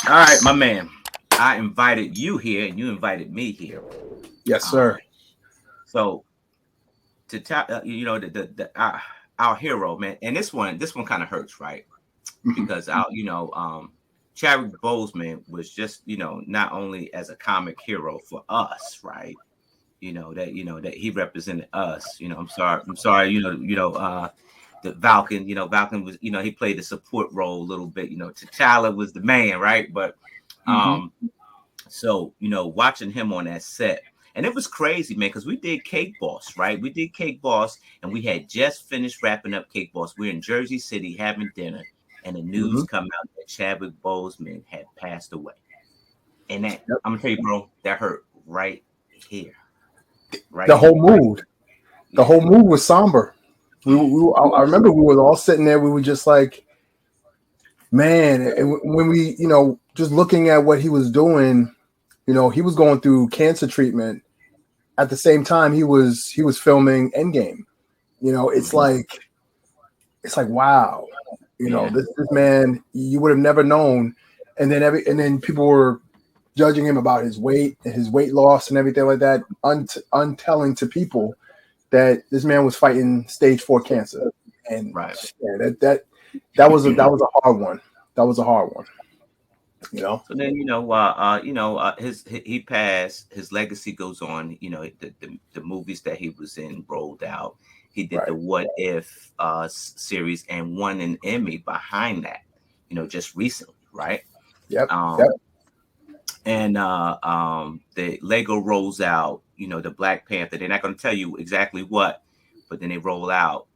All right, my man. I invited you here, and you invited me here. Yes, Um, sir. so to tell our hero, man, and this one kind of hurts, right? Mhm. Because Chadwick Boseman was just not only as a comic hero for us, right? That he represented us. I'm sorry. The Falcon. Falcon was he played a support role a little bit. T'Challa was the man, right? But Mhm. um, so watching him on that set. And it was crazy, man, because we did Cake Boss, right? We did Cake Boss, and we had just finished wrapping up Cake Boss. We're in Jersey City having dinner, and the news Mhm. come out that Chadwick Boseman had passed away. And that Yep. I'm gonna tell you, bro, that hurt right here, right The here. whole mood. The Yeah, whole mood was somber. I remember we were all sitting there. We were just like, man. And when we, just looking at what he was doing, he was going through cancer treatment. At the same time, he was filming Endgame. It's mhm, like wow. yeah, This man, you would have never known. And then people were judging him about his weight and his weight loss and everything like that, untelling to people that this man was fighting stage 4 cancer. And right. yeah, that was a hard one. That was a hard one. You know. So then his he passed. His legacy goes on. The movies that he was in rolled out. He did Right. the What If series and won an Emmy behind that. Just recently, right? Yep. Yep. Um, and the Lego rolls out. The Black Panther. They're not going to tell you exactly what, but then they roll out.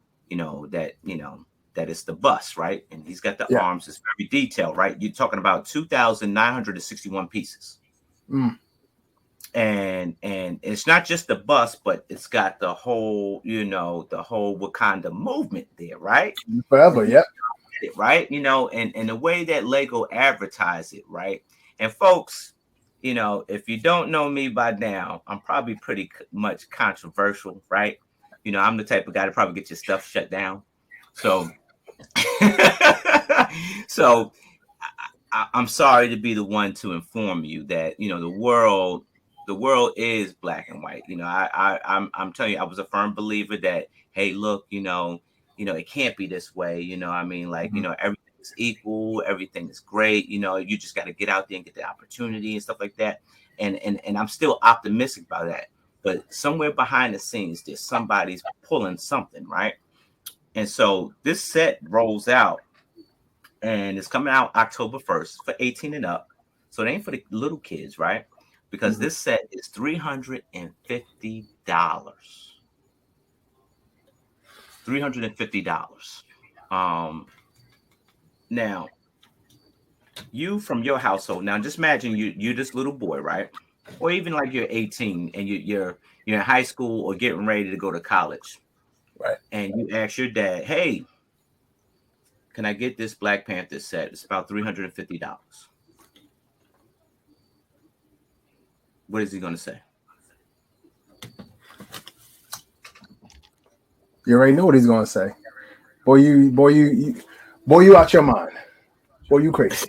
That it's the bus, right? And he's got the Yeah. arms. It's very detailed, right? You're talking about 2,961 pieces, Mm. and it's not just the bus, but it's got the whole Wakanda movement there, right? Forever. Yep. Right? And the way that Lego advertise it, right? And folks, if you don't know me by now, I'm probably pretty much controversial, right? I'm the type of guy to probably get your stuff shut down. So, so I'm sorry to be the one to inform you that the world is black and white. I'm telling you, I was a firm believer that, hey, look, it can't be this way. I mean, like, Mhm. everything is equal, everything is great. You just got to get out there and get the opportunity and stuff like that. And I'm still optimistic about that. But somewhere behind the scenes, there's somebody's pulling something, right? And so this set rolls out, and it's coming out October 1st for 18 and up. So it ain't for the little kids, right? Because Mhm. this set is $350. $350. Um, Now, you from your household, now just imagine you're this little boy, right? Or even like you're 18 and you're in high school or getting ready to go to college, Right. and you ask your dad, hey, can I get this Black Panther set? It's about $350. What is he gonna say? You already know what he's gonna say. Boy, you out your mind. Boy, you crazy.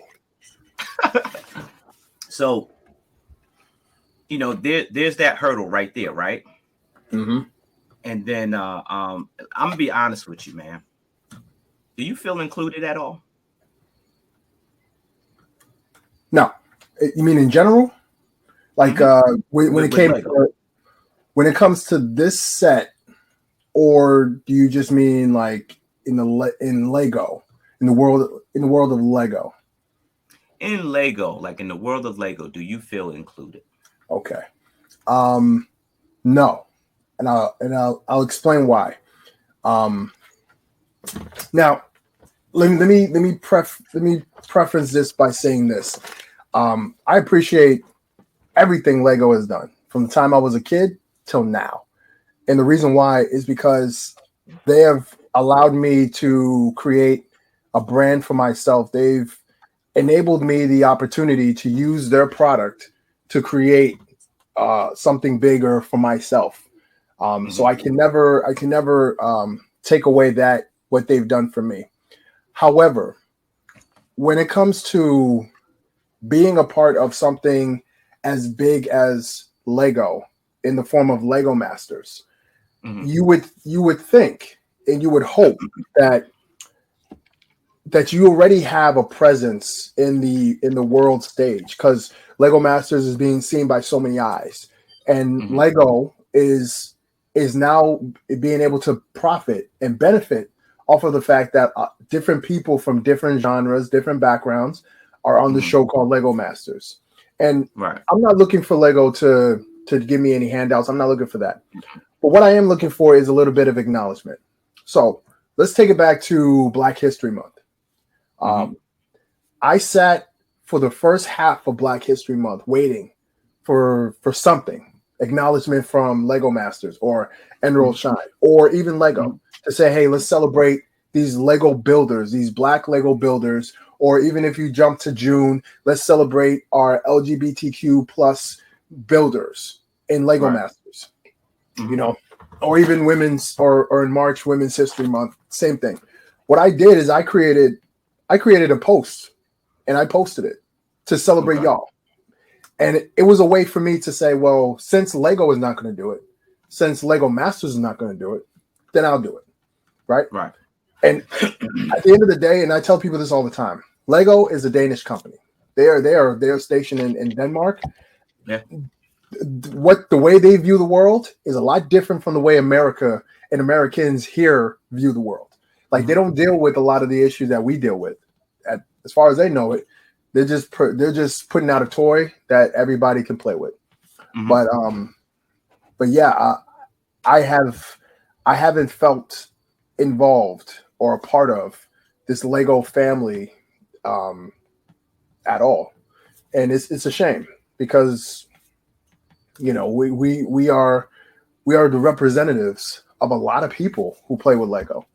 So there's that hurdle right there, right? Hmm. And then I'm gonna be honest with you, man. Do you feel included at all? No, you mean in general? Like Hmm. when with, it with came Lego. to when it comes to this set, or do you just mean like in Lego, in the world of Lego? In Lego, like in the world of Lego, do you feel included? Okay. Um, no, and I'll explain why. Um, Now let me preference this by saying this. I appreciate everything Lego has done from the time I was a kid till now. And the reason why is because they have allowed me to create a brand for myself. They've enabled me the opportunity to use their product to create something bigger for myself. So Hmm. I can never take away that what they've done for me. However, when it comes to being a part of something as big as Lego in the form of Lego Masters, Mm-hmm. you would think and you would hope that you already have a presence in the world stage, because Lego Masters is being seen by so many eyes, and Mm-hmm. Lego is now being able to profit and benefit off of the fact that different people from different genres, different backgrounds are on the Mm-hmm. show called Lego Masters. And Right. I'm not looking for Lego to give me any handouts. I'm not looking for that. But what I am looking for is a little bit of acknowledgement. So let's take it back to Black History Month. Mm-hmm. Um, I sat for the first half of Black History Month waiting for something, acknowledgement from Lego Masters or Emerald Shine or even Lego to say, hey, let's celebrate these Lego builders, these Black Lego builders. Or even if you jump to June, let's celebrate our LGBTQ plus builders in Lego Right. Masters, Mm-hmm. or even women's or in March, Women's History Month, same thing. What I did is I created a post and I posted it to celebrate Okay. y'all. And it was a way for me to say, well, since Lego is not going to do it, since Lego Masters is not going to do it, then I'll do it. Right. Right. And at the end of the day, and I tell people this all the time, Lego is a Danish company. They are stationed in Denmark. Yeah. What the way they view the world is a lot different from the way America and Americans here view the world. Like they don't deal with a lot of the issues that we deal with. As far as they know it, they're just putting out a toy that everybody can play with. Mm-hmm. But yeah, I haven't felt involved or a part of this Lego family at all, and it's a shame because we are the representatives of a lot of people who play with Lego,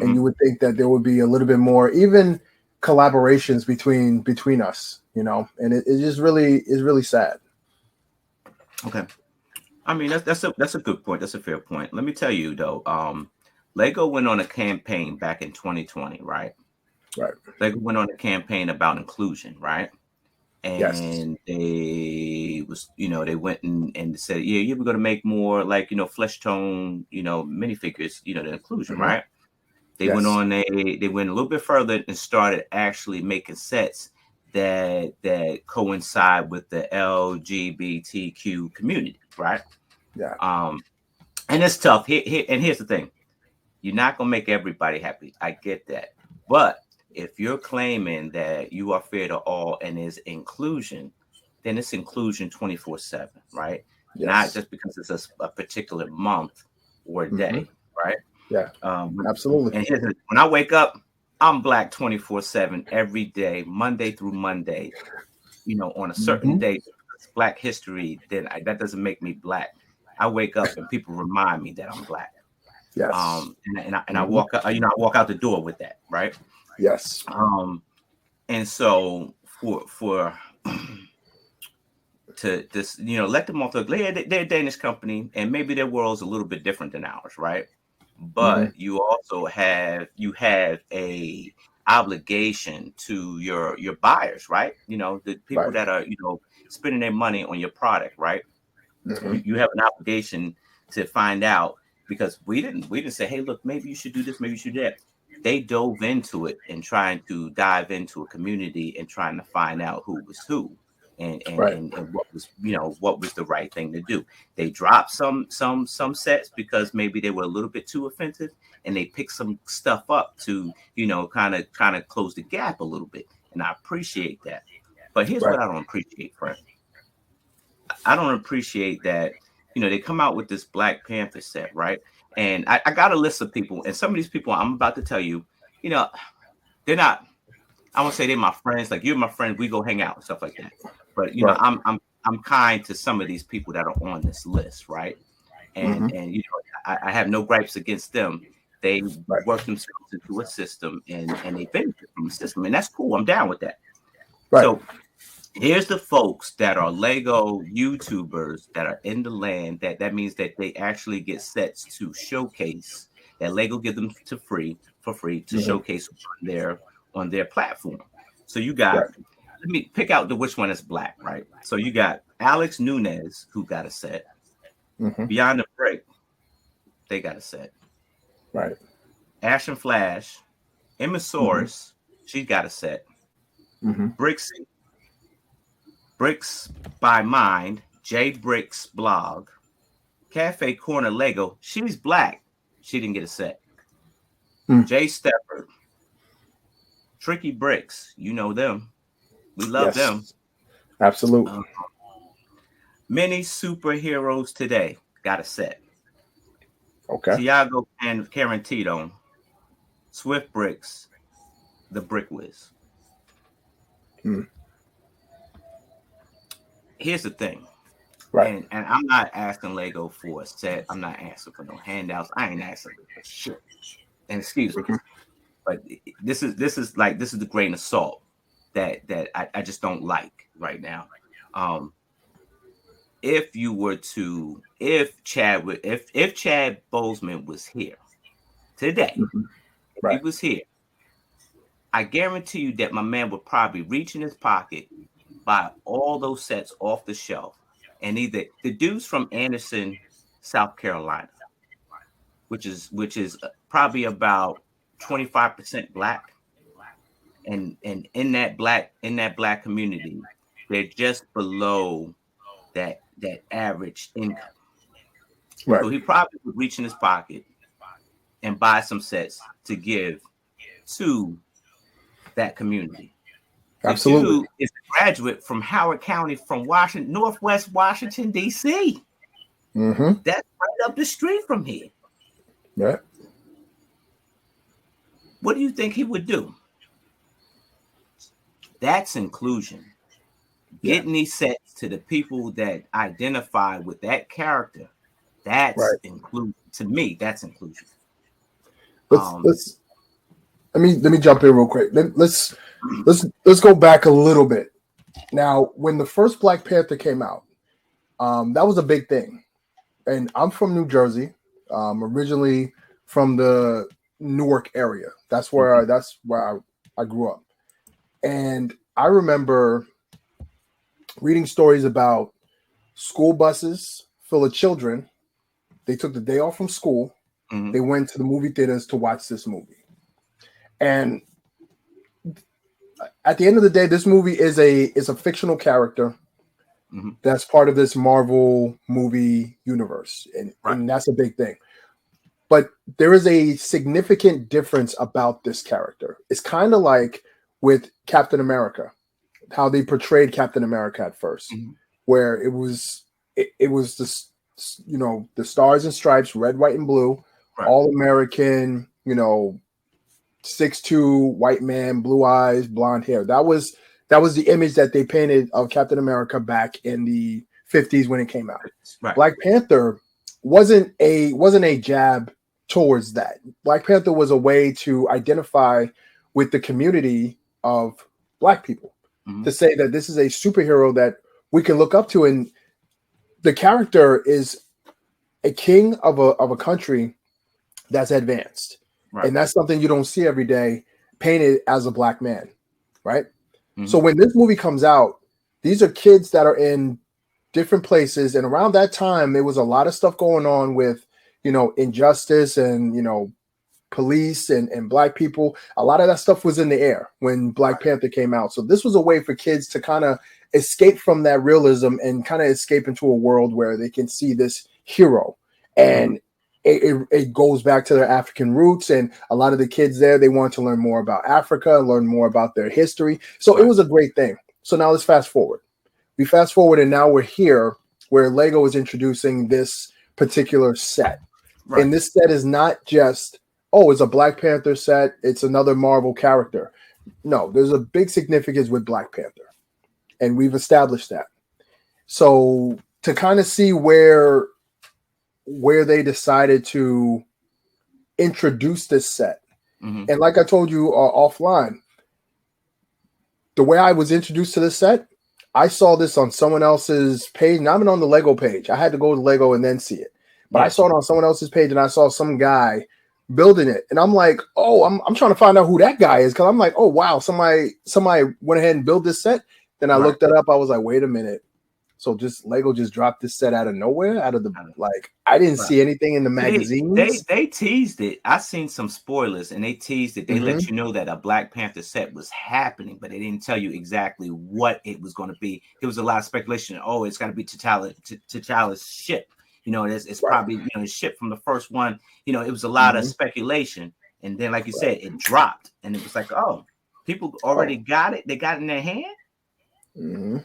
and you would think that there would be a little bit more even collaborations between us, and it just really is really sad. Okay. I mean, that's a good point. That's a fair point. Let me tell you though, Lego went on a campaign back in 2020, right? Right. Lego went on a campaign about inclusion, right? Yes. And they went and said, yeah, we're gonna make more like flesh tone, minifigures, the inclusion, Hmm. right? They went Yes. on they went a little bit further and started actually making sets that coincide with the LGBTQ community, right? Yeah. Um, and it's tough. And here's the thing: you're not gonna make everybody happy. I get that, but if you're claiming that you are fair to all and is inclusion, then it's inclusion 24/7, right? Not Yes. just because it's a particular month or Hmm. day, right? Yeah. Um, Absolutely. and when I wake up, I'm Black 24/7 every day, Monday through Monday. On a certain Hmm. day, it's Black History, then that doesn't make me Black. I wake up and people remind me that I'm Black. Yes. And I Hmm. walk out, I walk out the door with that, right? Yes. And so for to this, let them off they're a Danish company, and maybe their world's a little bit different than ours, right? Hmm. But you have a obligation to your buyers, right? The people Right. that are spending their money on your product, right? Hmm. You have an obligation to find out, because we didn't say, hey, look, maybe you should do this, maybe you should do that. They dove into it and trying to dive into a community and trying to find out who was who, and and Right. and, and what was the right thing to do. They dropped some sets because maybe they were a little bit too offensive, and they picked some stuff up to kind of close the gap a little bit, and I appreciate that. But here's Right. what I don't appreciate, Frank. I don't appreciate that. They come out with this Black Panther set, right? And I got a list of people, and some of these people I'm about to tell you, you know, they're not. I won't say they're my friends. Like, you're my friend, we go hang out and stuff like that. But Right. I'm kind to some of these people that are on this list, right? And Hmm. and I have no gripes against them. They Right. work themselves into a system, and they benefit from the system, and that's cool. I'm down with that. Right. So here's the folks that are Lego YouTubers that are in the land. That means that they actually get sets to showcase, that Lego give them for free to Hmm. showcase on their platform. So you got Right. let me pick out which one is black, right? So you got Alex Nunez, who got a set. Mm-hmm. Beyond the Break, they got a set. Right. Ash and Flash, Emma Mm-hmm. Source, she got a set. Mm-hmm. Bricks by Mind, J Bricks blog, Cafe Corner Lego, she's black. She didn't get a set. Mm. Jay Stepford, Tricky Bricks, you know them. We love them. Yes. Absolutely. Many superheroes today got a set. Okay. Tiago and Carantino, Swift Bricks, the Brick Wiz. Mm. Here's the thing. Right. And I'm not asking Lego for a set. I'm not asking for no handouts. I ain't asking for shit. And excuse me, Mm-hmm. but this is the grain of salt that I just don't like right now. If you were to if Chad Boseman was here today, Mm-hmm. if he Right. was here, I guarantee you that my man would probably reach in his pocket, buy all those sets off the shelf, and either the dude's from Anderson, South Carolina, which is probably about 25% black, and in that black community, they're just below that average income. Right. So he probably would reach in his pocket and buy some sets to give to that community. The Absolutely. dude is a graduate from Howard County, from Northwest Washington, D.C. Mm-hmm. That's right up the street from here. Right. What do you think he would do? That's inclusion. Yeah. Getting these sets to the people that identify with that character, that's Right. inclusion. To me, that's inclusion. Let's let me jump in real quick. Let's go back a little bit. Now, when the first Black Panther came out, that was a big thing. And I'm from New Jersey, originally from the Newark area. That's where I grew up. And I remember reading stories about school buses full of children. They took the day off from school. Mm-hmm. They went to the movie theaters to watch this movie. And at the end of the day, this movie is a fictional character Mm-hmm. that's part of this Marvel movie universe. And that's a big thing. But there is a significant difference about this character. It's kind of like with Captain America, how they portrayed Captain America at 1st Mm-hmm. where it was this, the stars and stripes, red, white, and blue, all American, 6'2" white man, blue eyes, blonde hair. That was the image that they painted of Captain America back in the 50s when it came out. Right. Black Panther wasn't a jab towards that. Black Panther was a way to identify with the community of Black people, mm-hmm. to say that this is a superhero that we can look up to, and the character is a king of a country that's advanced. Right. And that's something you don't see every day painted as a Black man, right? Mm-hmm. So when this movie comes out, these are kids that are in different places, and around that time, there was a lot of stuff going on with, injustice and, police and Black people. A lot of that stuff was in the air when Black Panther came out. So this was a way for kids to kind of escape from that realism and kind of escape into a world where they can see this hero. And it goes back to their African roots. And a lot of the kids there, they want to learn more about Africa, learn more about their history. So it was a great thing. So now let's fast forward. We fast forward, and now we're here where Lego is introducing this particular set. Right. And this set is not just, it's a Black Panther set, it's another Marvel character. No, there's a big significance with Black Panther. And we've established that. So to kind of see where they decided to introduce this set. Mm-hmm. And like I told you offline, the way I was introduced to this set, I saw this on someone else's page, not even on the Lego page. I had to go to Lego and then see it. But I saw it on someone else's page, and I saw some guy building it, and I'm like, oh, I'm trying to find out who that guy is, because I'm like, oh wow, somebody went ahead and built this set. Then I Right. looked that up. I was like, wait a minute. So just Lego just dropped this set out of nowhere, out of the like. I didn't Right. see anything in the They magazines. teased it. I seen some spoilers and they teased it. They let you know that a Black Panther set was happening, but they didn't tell you exactly what it was going to be. There was a lot of speculation. Oh, it's got to be T'Challa's ship. You know, it's probably, you know, the ship from the first one. You know, it was a lot of speculation. And then, like you said, it dropped, and it was like, oh, people already got it. They got it in their hand.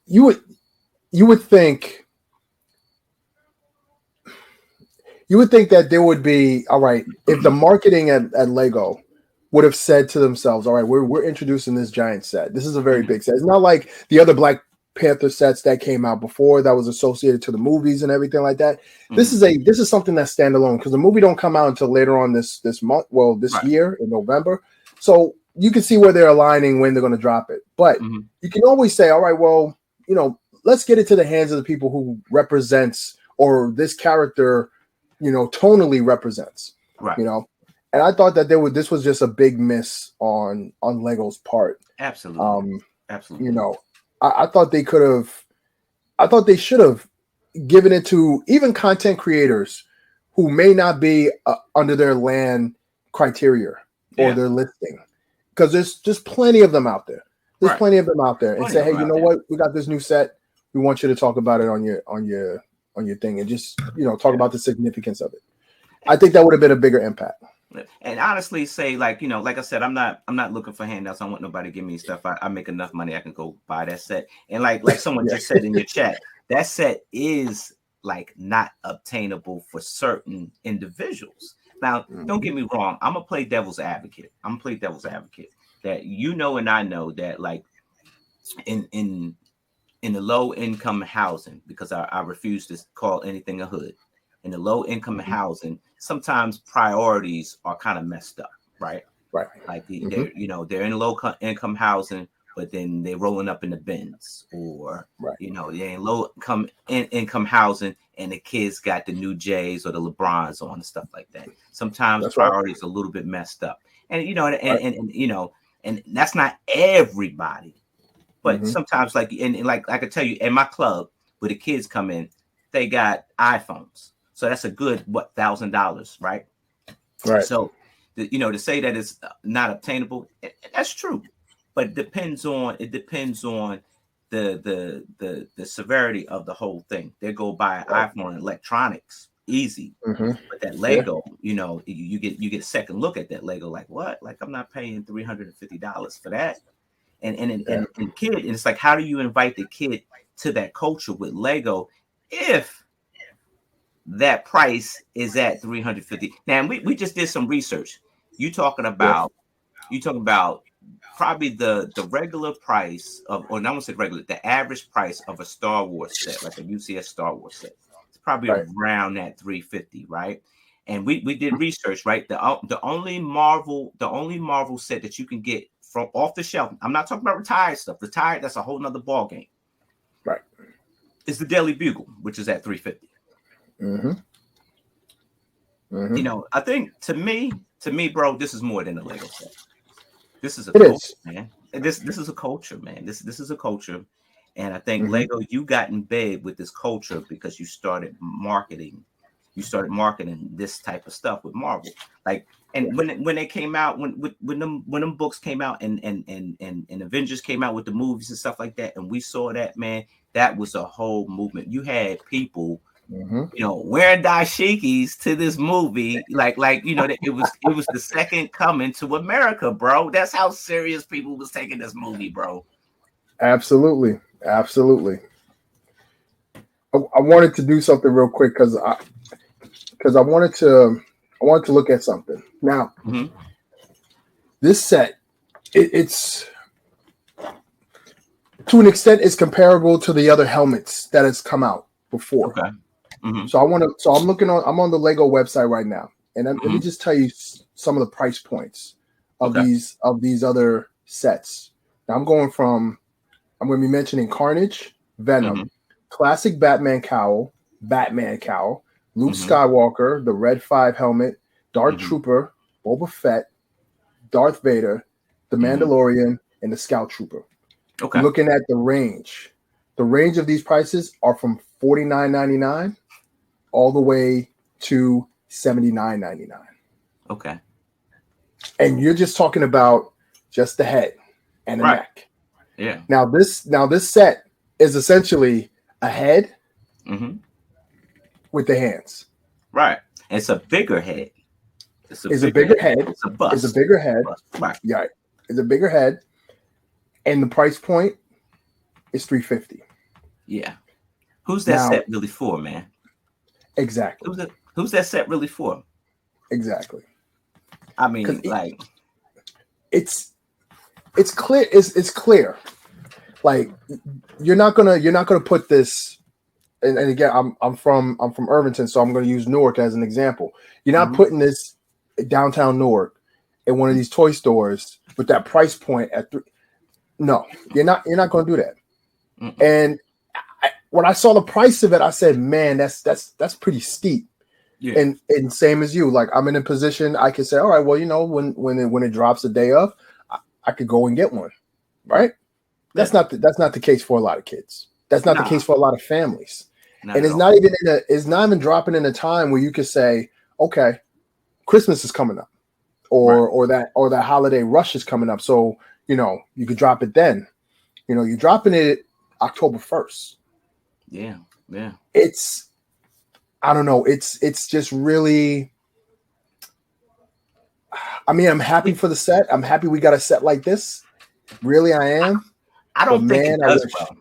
You would think. You would think that there would be, all right, if the marketing at Lego would have said to themselves, all right, we're introducing this giant set. This is a very big set. It's not like the other Black Panther sets that came out before that was associated to the movies and everything like that. This is something that's standalone, because the movie don't come out until later on this month, this year in November. So you can see where they're aligning when they're going to drop it. But you can always say, all right, well, you know, let's get it to the hands of the people who represents, or this character, you know, tonally represents, you know. And I thought that this was just a big miss on Lego's part. Absolutely. You know, I thought they should have given it to even content creators who may not be under their land criteria or their listing, because there's just plenty of them out there. There's plenty of them out there, and say, hey, you know what? We got this new set. We want you to talk about it on your thing, and just, you know, talk about the significance of it. I think that would have been a bigger impact. And honestly, say, like, you know, like I said, I'm not looking for handouts. I don't want nobody to give me stuff. I make enough money, I can go buy that set. And like someone just said in your chat, that set is like not obtainable for certain individuals. Now, don't get me wrong. I'm gonna play devil's advocate. That, you know, and I know that, like, in the low income housing, because I refuse to call anything a hood. In the low income housing, sometimes priorities are kind of messed up, right? Like they're, you know, they're in low income housing, but then they're rolling up in the Benz, or you know, they're in low income housing, and the kids got the new J's or the LeBrons on and stuff like that. Sometimes priorities are a little bit messed up, and you know, and you know, and that's not everybody. But sometimes, like, and like I could tell you, in my club, where the kids come in, they got iPhones. So that's a good, what, $1,000, right? So, you know, to say that it's not obtainable, that's true. But it depends on the severity of the whole thing. They go buy an iPhone electronics, easy. But that Lego, you know, you get a second look at that Lego, like, what? Like, I'm not paying $350 for that. And kid, and it's like, how do you invite the kid to that culture with Lego if that price is at $350? Now, we just did some research. You talking about probably the regular price of, or not want to say regular, the average price of a Star Wars set, like a UCS Star Wars set. It's probably around that $350, right? And we did research, right? The only Marvel set that you can get from off the shelf, I'm not talking about retired stuff. Retired, that's a whole nother ball game. It's the Daily Bugle, which is at $350. You know, I think to me, bro, this is more than a Lego set. This is a culture, man. This is a culture, man. This is a culture, and I think Lego, you got in bed with this culture because you started marketing. You started marketing this type of stuff with Marvel, like, and when they came out, when them books came out, and Avengers came out with the movies and stuff like that, and we saw that, man, that was a whole movement. You had people, you know, wearing dashikis to this movie, like you know, it was the second coming to America, bro. That's how serious people was taking this movie, bro. Absolutely. I wanted to do something real quick because I wanted to look at something. Now, this set, it's to an extent it's comparable to the other helmets that has come out before. So I'm on the Lego website right now, and let me just tell you some of the price points of these other sets. Now I'm going to be mentioning Carnage, Venom, classic Batman cowl, Luke Skywalker, the Red 5 helmet, Dark Trooper, Boba Fett, Darth Vader, the Mandalorian, and the Scout Trooper. Okay. Looking at the range of these prices are from $49.99 all the way to $79.99. Okay. And you're just talking about just the head and the neck. Yeah. Now this set is essentially a head with the hands. Right. It's a bigger head. It's a bigger head. It's a bust. It's a bigger head. Right. Yeah. It's a bigger head. And the price point is $350. Yeah. Who's that set really for, man? Exactly. Who's that set really for? Exactly. I mean, like it's clear. It's clear. Like you're not gonna put this. And again, I'm from Irvington, so I'm gonna use Newark as an example. You're not putting this downtown Newark in one of these toy stores with that price point at No, you're not gonna do that. And when I saw the price of it, I said, "Man, that's pretty steep." Yeah. And same as you, like I'm in a position I can say, "All right, well, when it drops a day of, I could go and get one." Right? Yeah. That's not the case for a lot of kids. That's not the case for a lot of families. And it's not even dropping in a time where you could say, "Okay, Christmas is coming up," or that holiday rush is coming up. So you could drop it then. You're dropping it October 1st. Yeah. Yeah. I don't know. It's just really. I mean, I'm happy for the set. I'm happy we got a set like this. Really, I am. I don't think it does well.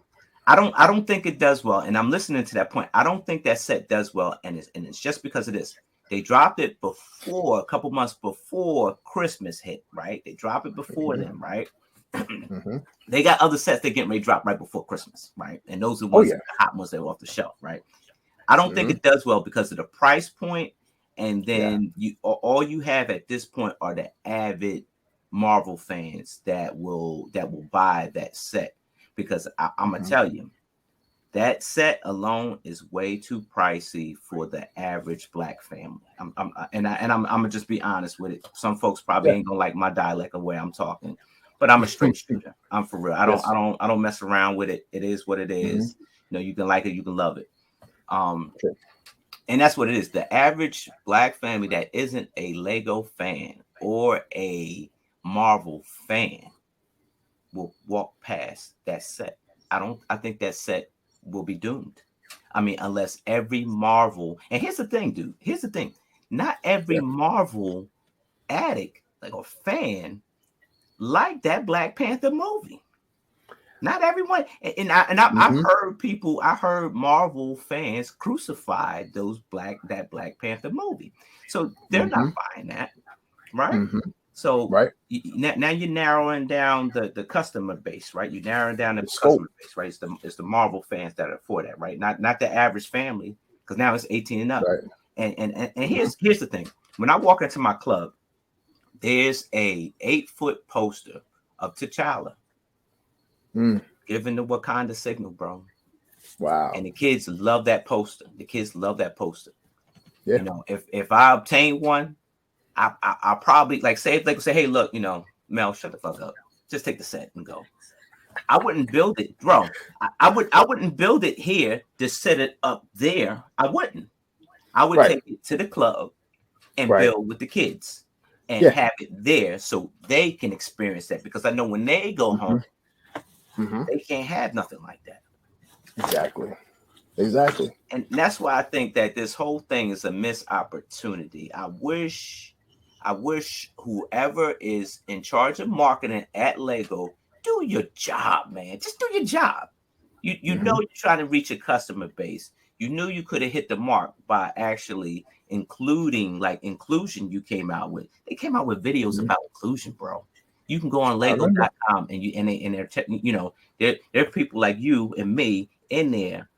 I don't think it does well. And I'm listening to that point. I don't think that set does well. And it's just because of this. They dropped it a couple months before Christmas hit, right? They dropped it before then, right? They got other sets they're getting ready to drop right before Christmas, right? And those are the ones, the hot ones that were off the shelf, right? I don't think it does well because of the price point, and then all you have at this point are the avid Marvel fans that will buy that set, because I'm gonna tell you, that set alone is way too pricey for the average Black family. I'm gonna just be honest with it. Some folks probably ain't gonna like my dialect of way I'm talking, but I'm a straight shooter. I'm for real. I don't mess around with it. It is what it is. You can like it, you can love it. And that's what it is. The average Black family that isn't a Lego fan or a Marvel fan will walk past that set. I think that set will be doomed. I mean, unless every Marvel, and here's the thing, dude. Here's the thing. Not every Marvel addict, like a fan, like that Black Panther movie. Not everyone, and I've heard people. I heard Marvel fans crucify that Black Panther movie. So they're not buying that, right? So now you're narrowing down the customer base, right? You're narrowing down the customer base, right? It's the Marvel fans that are for that, right? Not the average family, because now it's 18 and up. Right. And here's the thing: when I walk into my club, there's a 8-foot poster of T'Challa. Giving the Wakanda signal, bro. Wow. And the kids love that poster. Yeah. If I obtain one, I'll probably say, hey, look, Mel, shut the fuck up. Just take the set and go. I wouldn't build it, bro. I wouldn't build it here to set it up there. I wouldn't. I would take it to the club and build with the kids and have it there so they can experience that, because I know when they go home, they can't have nothing like that. Exactly. And that's why I think that this whole thing is a missed opportunity. I wish whoever is in charge of marketing at Lego, do your job, man. Just do your job. You know you're trying to reach a customer base. You knew you could have hit the mark by actually including inclusion. They came out with videos about inclusion, bro. You can go on Lego.com and there are people like you and me in there,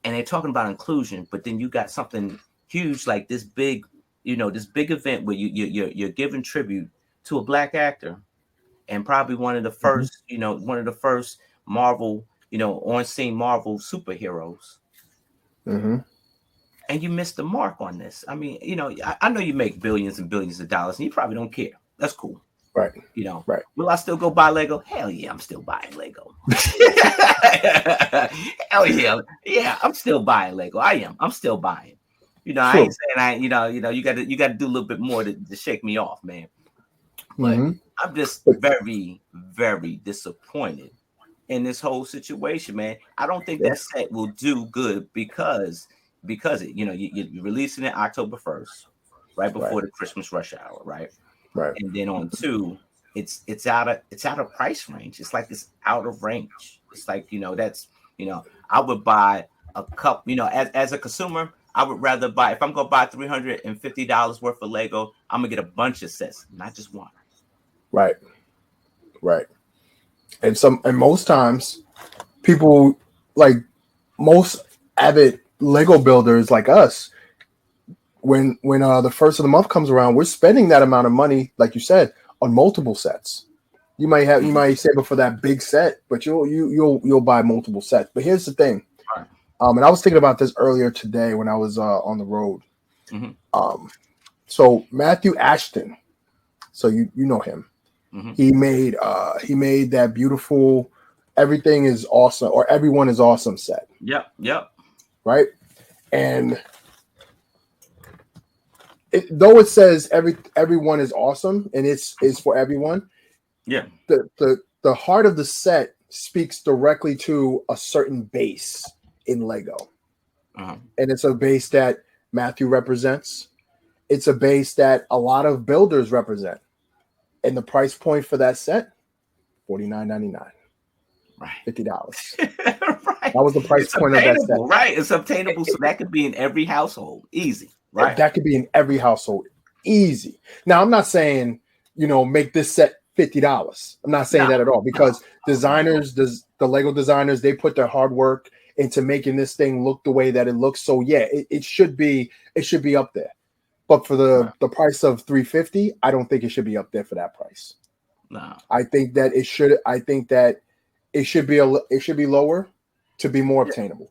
and they're talking about inclusion. But then you got something huge like this big event where you're giving tribute to a Black actor, and probably one of the first Marvel on scene Marvel superheroes. and you missed the mark on this. I mean, I know you make billions and billions of dollars, and you probably don't care. That's cool. Right. Right. Will I still go buy Lego? Hell yeah, I'm still buying Lego. Hell yeah, yeah, I'm still buying Lego. I am. I'm still buying. I ain't saying you got to do a little bit more to shake me off, man. But I'm just very, very disappointed in this whole situation, man. I don't think that set will do good because you're releasing it October 1st, right before the Christmas rush hour, right? Right. And then on 2, it's out of price range. It's like it's out of range. It's like, that's, I would buy a cup, as a consumer, I would rather buy, if I'm gonna buy $350 worth of Lego, I'm gonna get a bunch of sets, not just one. Right. Right. And most times people, like most avid Lego builders like us, when the first of the month comes around, we're spending that amount of money, like you said, on multiple sets. You might save it for that big set, but you'll buy multiple sets. But here's the thing. And I was thinking about this earlier today when I was on the road. So Matthew Ashton, so you know him. He made that beautiful "Everything is Awesome" or "Everyone is Awesome" set. Yep. Right, and though it says everyone is awesome and it's for everyone. Yeah. The heart of the set speaks directly to a certain base in Lego. And it's a base that Matthew represents. It's a base that a lot of builders represent. And the price point for that set, $49.99. Right. $50. Right. That was the price point of that set. Right. It's obtainable. So that could be in every household. Easy. Right. That could be in every household. Easy. Now, I'm not saying, make this set $50. I'm not saying that at all, because the Lego designers, they put their hard work into making this thing look the way that it looks. So yeah, it should be up there. But for the price of $350, I don't think it should be up there for that price. No. I think that it should be lower to be more obtainable.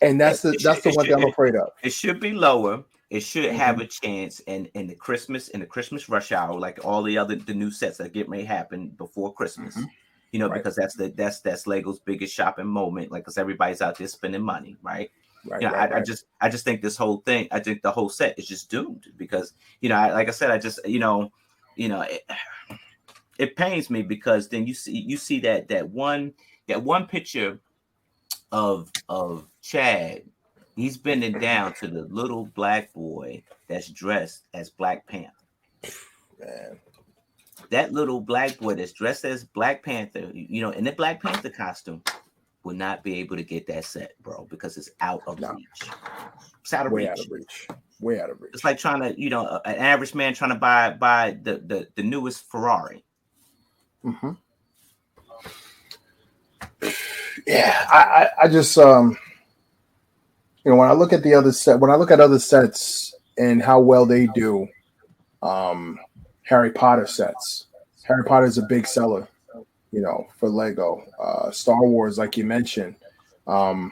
And that's the one thing I'm afraid of. It should be lower. It should have a chance in the Christmas rush hour, like all the new sets that may happen before Christmas. Because that's Lego's biggest shopping moment, like, because everybody's out there spending money, right? I just think this whole thing, I think the whole set is just doomed because, like I said, I just, it pains me because then you see that one picture of Chad. He's bending down to the little black boy that's dressed as Black Panther. Man. That little black boy that's dressed as Black Panther, in the Black Panther costume, will not be able to get that set, bro, because it's out of reach. It's out of reach. Way out of reach. It's like trying to, an average man trying to buy the newest Ferrari. Yeah, I just when I look at other sets and how well they do, Harry Potter sets. Harry Potter is a big seller, for Lego. Star Wars, like you mentioned, they're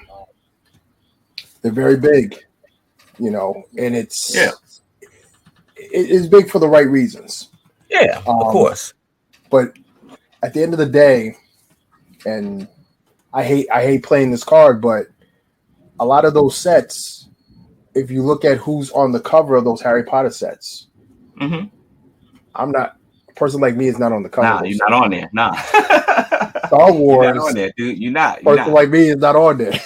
very big, and it's big for the right reasons. Yeah, of course. But at the end of the day, and I hate playing this card, but a lot of those sets, if you look at who's on the cover of those Harry Potter sets, I'm not. A person like me is not on the cover. Nah, you're not on there. Nah. Star Wars. You're not on there, dude. You're not. Person like me is not on there.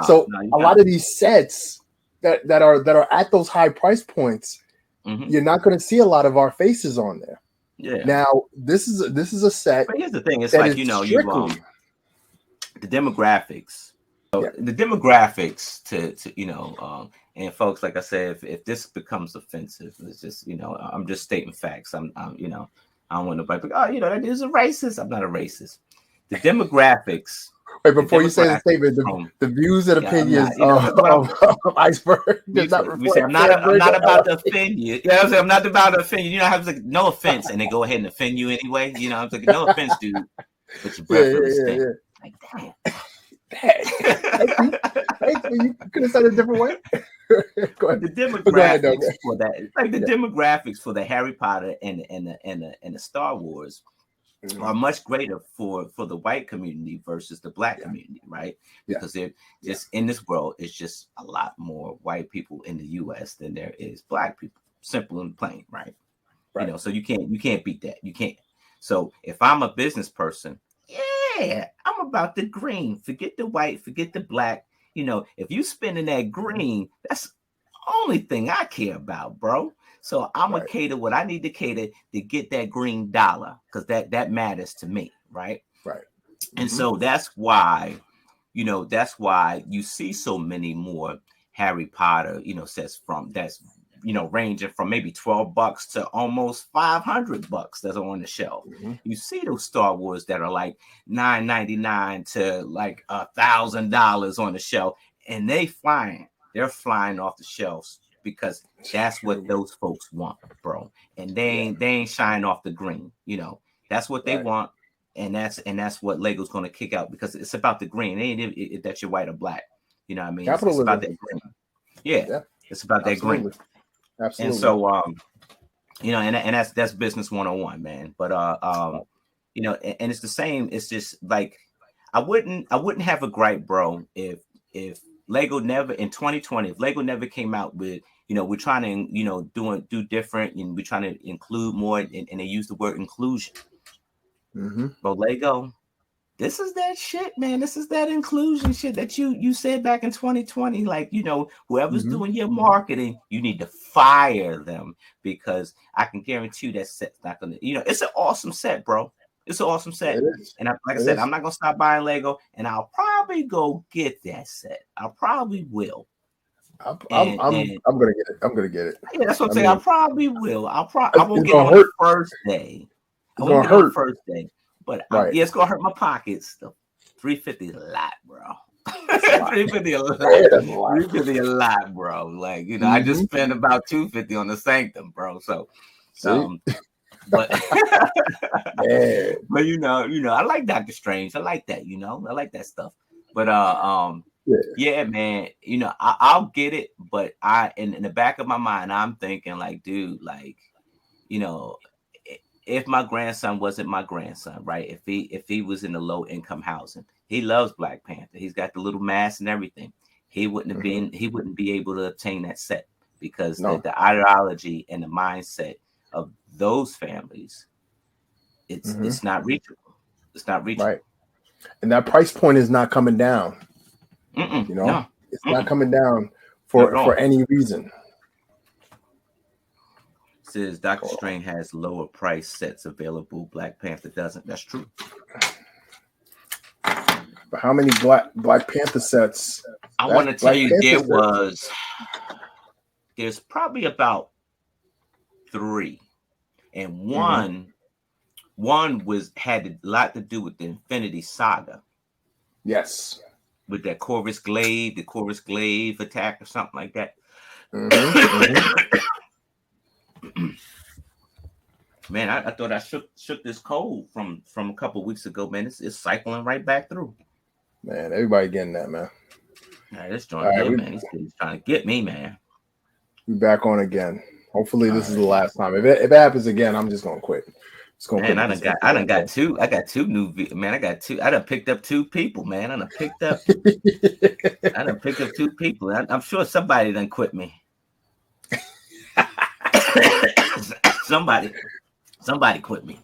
So a lot of these sets that are at those high price points, you're not going to see a lot of our faces on there. Yeah. Now this is a set. But here's the thing: it's like the demographics. The demographics to and folks, like I said, if this becomes offensive, it's just I'm just stating facts. I don't want nobody to that dude's a racist. I'm not a racist. The demographics. Wait, before you say the statement, the views and opinions of Iceberg does not reflect. I'm not about to offend you. I'm not about to offend you. I was like, no offense, and they go ahead and offend you anyway. I was like, no offense, dude, but your breath stink. Like, damn. You could have said it a different way. Go ahead. The Go ahead, though. demographics for that, like the demographics for the Harry Potter and the Star Wars are much greater for the white community versus the black community, right? Because they're just in this world, it's just a lot more white people in the U.S. than there is black people. Simple and plain, right? You know, so you can't beat that. You can't. So if I'm a business person, yeah, I'm about the green. Forget the white, forget the black. You know, if you spending that green, that's the only thing I care about, bro. So I'm gonna cater what I need to cater to get that green dollar, because that matters to me, right? Right. And so that's why, you know, that's why you see so many more Harry Potter, you know, sets from that's, you know, ranging from maybe $12 to almost $500 that's on the shelf. You see those Star Wars that are like $9.99 to like $1,000 on the shelf, and they're flying off the shelves because that's what those folks want, bro. And they ain't shying off the green, you know. That's what they want, and that's what Lego's going to kick out, because it's about the green. It ain't if that you're white or black, you know what I mean? It's about that green. Yeah, it's about that green. Absolutely. And so you know, and that's business 101, man. But you know, and it's the same. It's just like I wouldn't have a gripe, bro, if Lego never in 2020, if Lego never came out with, you know, we're trying to, you know, do different, and we're trying to include more, and they use the word inclusion. But Lego, this is that shit, man. This is that inclusion shit that you said back in 2020. Like, you know, whoever's doing your marketing, you need to fire them, because I can guarantee you that set's not gonna, you know, it's an awesome set, bro. It's an awesome set. And like I said, I'm not gonna stop buying Lego, and I'll probably go get that set. I probably will. I'm gonna get it. I'm gonna get it. Yeah, that's what I'm saying. I probably will. I won't get it on the first day. I won't get it on the first day. But yeah, it's gonna hurt my pockets. The $350 is a lot, bro. $350 a lot. $350 a lot, bro. Like, you know, I just spent about $250 on the Sanctum, bro. So, but but you know, I like Doctor Strange. I like that, you know, I like that stuff. But yeah, man, you know, I'll get it, but in the back of my mind, I'm thinking like, dude, like, you know, if my grandson wasn't my grandson, right? If he was in the low income housing, he loves Black Panther. He's got the little mask and everything. He wouldn't have he wouldn't be able to obtain that set, because the ideology and the mindset of those families, it's not reachable. It's not reachable. Right. And that price point is not coming down. You know, it's not coming down for any reason. Says Dr. Strange has lower price sets available. Black Panther doesn't. That's true. But how many Black Panther sets? I want to tell you, there's probably about 3, and one had a lot to do with the Infinity Saga. Yes. With that the Corvus Glaive attack or something like that. Man, I thought I shook this cold from a couple of weeks ago, man. It's cycling right back through. Man, everybody getting that, man. Nah, this joint here, man. He's trying to get me, man. We back on again. Hopefully this is the last time. If it happens again, I'm just gonna quit. Man, I done got two. I got 2 new, man. I done picked up 2 people, man. I done picked up 2 people. I'm sure somebody done quit me. Somebody quit me.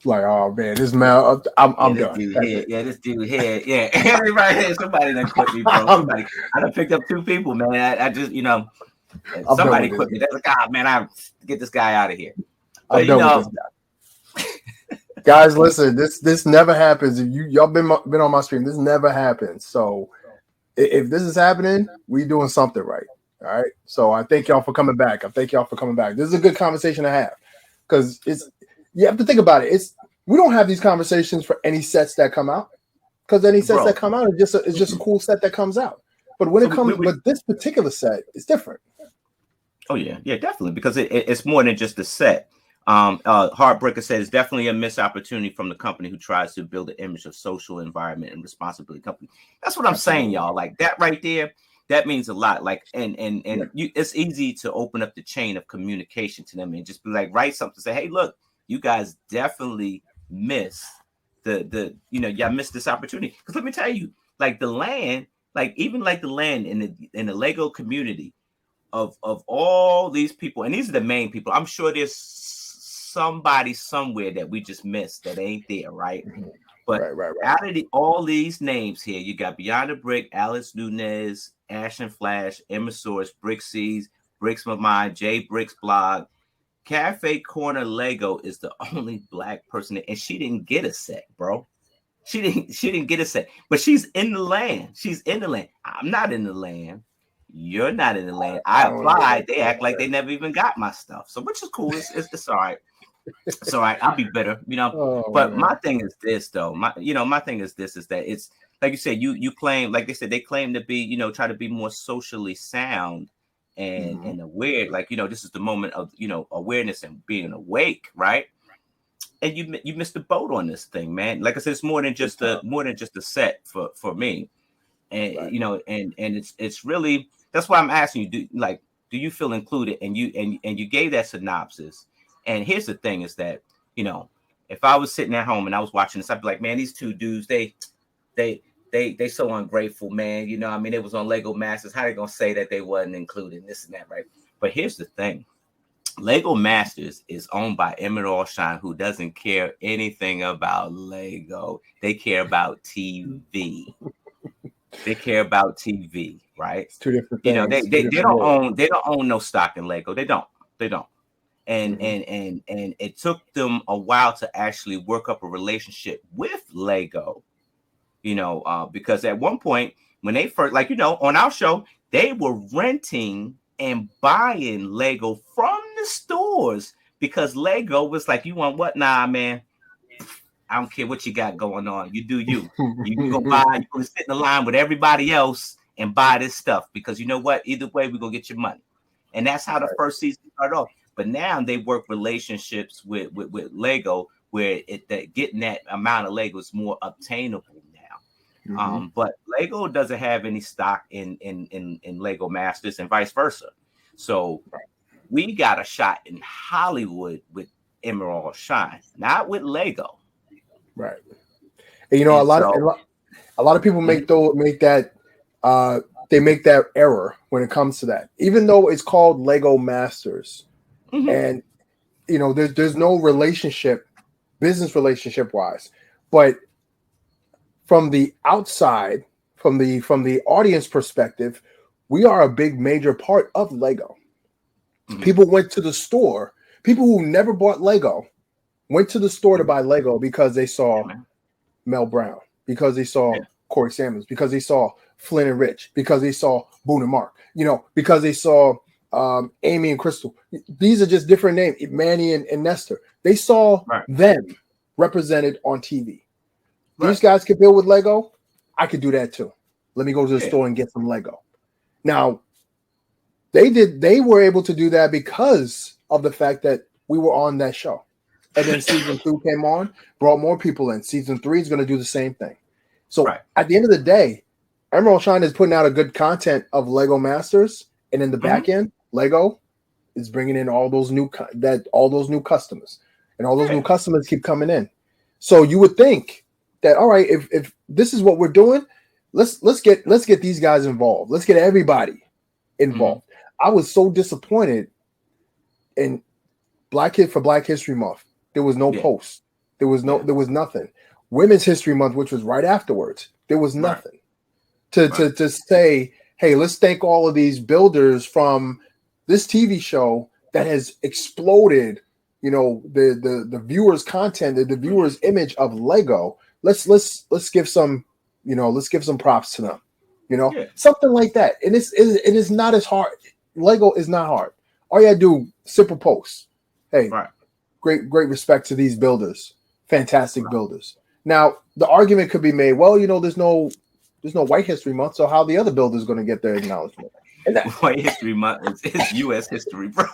Like, oh man, this man, I'm done. This dude here, right here. Somebody done quit me, bro. I done picked up 2 people, man. I just, you know, somebody quit me. That's like, man, I get this guy out of here. But, I'm done with this guy. Guys, listen, this never happens. If y'all been on my stream, this never happens. So if this is happening, we doing something right. All right. So I thank y'all for coming back. This is a good conversation to have, because you have to think about it. We don't have these conversations for any sets that come out, because any sets that come out is just a cool set that comes out. But when it comes with this particular set, it's different. Oh yeah, definitely, because it's more than just a set. Heartbreaker says definitely a missed opportunity from the company who tries to build an image of social environment and responsibility company. That's what I'm saying, y'all. Like that right there. that means a lot. Like, and Yeah. it's easy to open up the chain of communication to them and just be like, write something, say, hey, look, you guys definitely miss y'all missed this opportunity. Because let me tell you, like the land, like even like the land in the Lego community of all these people, and these are the main people. I'm sure there's somebody somewhere that we just missed that ain't there, right? But Right. out of all these names here, you got Beyond the Brick, Alex Nunez, Ash and Flash, Emma Source, Brick Seas, Bricks My Mind, Jay Bricks Blog. Cafe Corner Lego is the only black person, and she didn't get a set, bro. She didn't get a set, but she's in the land. She's in the land. I'm not in the land. You're not in the land. I applied. They act like they never even got my stuff. So, which is cool. It's all right. It's all right. I'll be better, But my thing is this, though. My thing is this: is that it's like you said. You claim, like they said, they claim to be, try to be more socially sound and aware. Like, this is the moment of awareness and being awake, right? And you missed the boat on this thing, man. Like I said, it's more than just a set for me, and and it's really, that's why I'm asking you, do you feel included? And you gave that synopsis. And here's the thing: is that if I was sitting at home and I was watching this, I'd be like, man, these two dudes, they so ungrateful, man. I mean, it was on Lego Masters. How they gonna say that they wasn't included in this and that, right? But here's the thing: Lego Masters is owned by Emerald Shine, who doesn't care anything about Lego. They care about TV. They care about TV, right? It's two different things. They don't own no stock in Lego. They don't. And it took them a while to actually work up a relationship with Lego. Because at one point when they first, on our show, they were renting and buying Lego from the stores because Lego was like, you want what? Nah, man, I don't care what you got going on. You do you. You're going to sit in the line with everybody else and buy this stuff because you know what? Either way, we're going to get your money. And that's how the first season started off. But now they work relationships with Lego where getting that amount of Lego is more obtainable now. But Lego doesn't have any stock in Lego Masters and vice versa. So we got a shot in Hollywood with Emerald Shine, not with Lego. Right. And a lot of people make that they make that error when it comes to that, even though it's called Lego Masters. And there's no relationship, business relationship wise, but from the outside, from the audience perspective, we are a big major part of Lego. People went to the store. People who never bought Lego went to the store to buy Lego because they saw Mel Brown, because they saw Corey Samuels, because they saw Flynn and Rich, because they saw Boone and Mark, because they saw Amy and Crystal. These are just different names, Manny and Nestor. They saw them represented on TV. These guys could build with Lego. I could do that too. Let me go to the store and get some Lego. Now, they were able to do that because of the fact that we were on that show. And then season 2 came on, brought more people in. Season 3 is going to do the same thing. So at the end of the day, Emerald Shine is putting out a good content of Lego Masters, and in the back end, Lego is bringing in all those new customers, and all those new customers keep coming in. So you would think that, all right, if this is what we're doing, let's get these guys involved. Let's get everybody involved. I was so disappointed in Black History Month. There was no post. There was nothing. Women's History Month, which was right afterwards, there was nothing to say, hey, let's thank all of these builders from this TV show that has exploded, the viewers' content, the viewers' image of Lego. Let's give some, let's give some props to them, something like that. And it is not as hard. Lego is not hard. All you gotta do, simple posts. Hey, great respect to these builders, fantastic builders. Now the argument could be made, well, there's no White History Month, so how the other builders going to get their acknowledgement? And that White History Month is U.S. history, bro.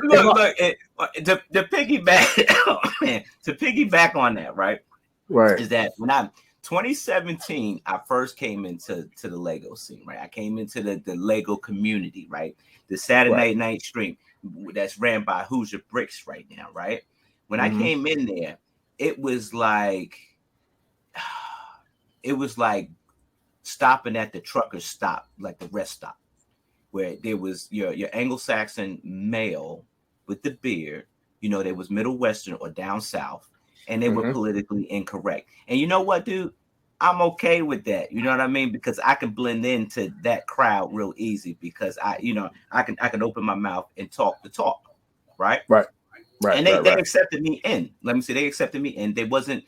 Look, to piggyback on that, right? Right. Is that when I 2017, I first came into the Lego scene, right? I came into the Lego community, right? The Saturday night stream that's ran by Hoosier Bricks right now, right? When I came in there, it was like stopping at the trucker stop, like the rest stop, where there was your Anglo-Saxon male with the beard, there was Middle Western or down south, and they were politically incorrect. And you know what, dude? I'm okay with that. You know what I mean? Because I can blend into that crowd real easy because I can open my mouth and talk the talk, right? Right. And they accepted me in. Let me say they accepted me in. It wasn't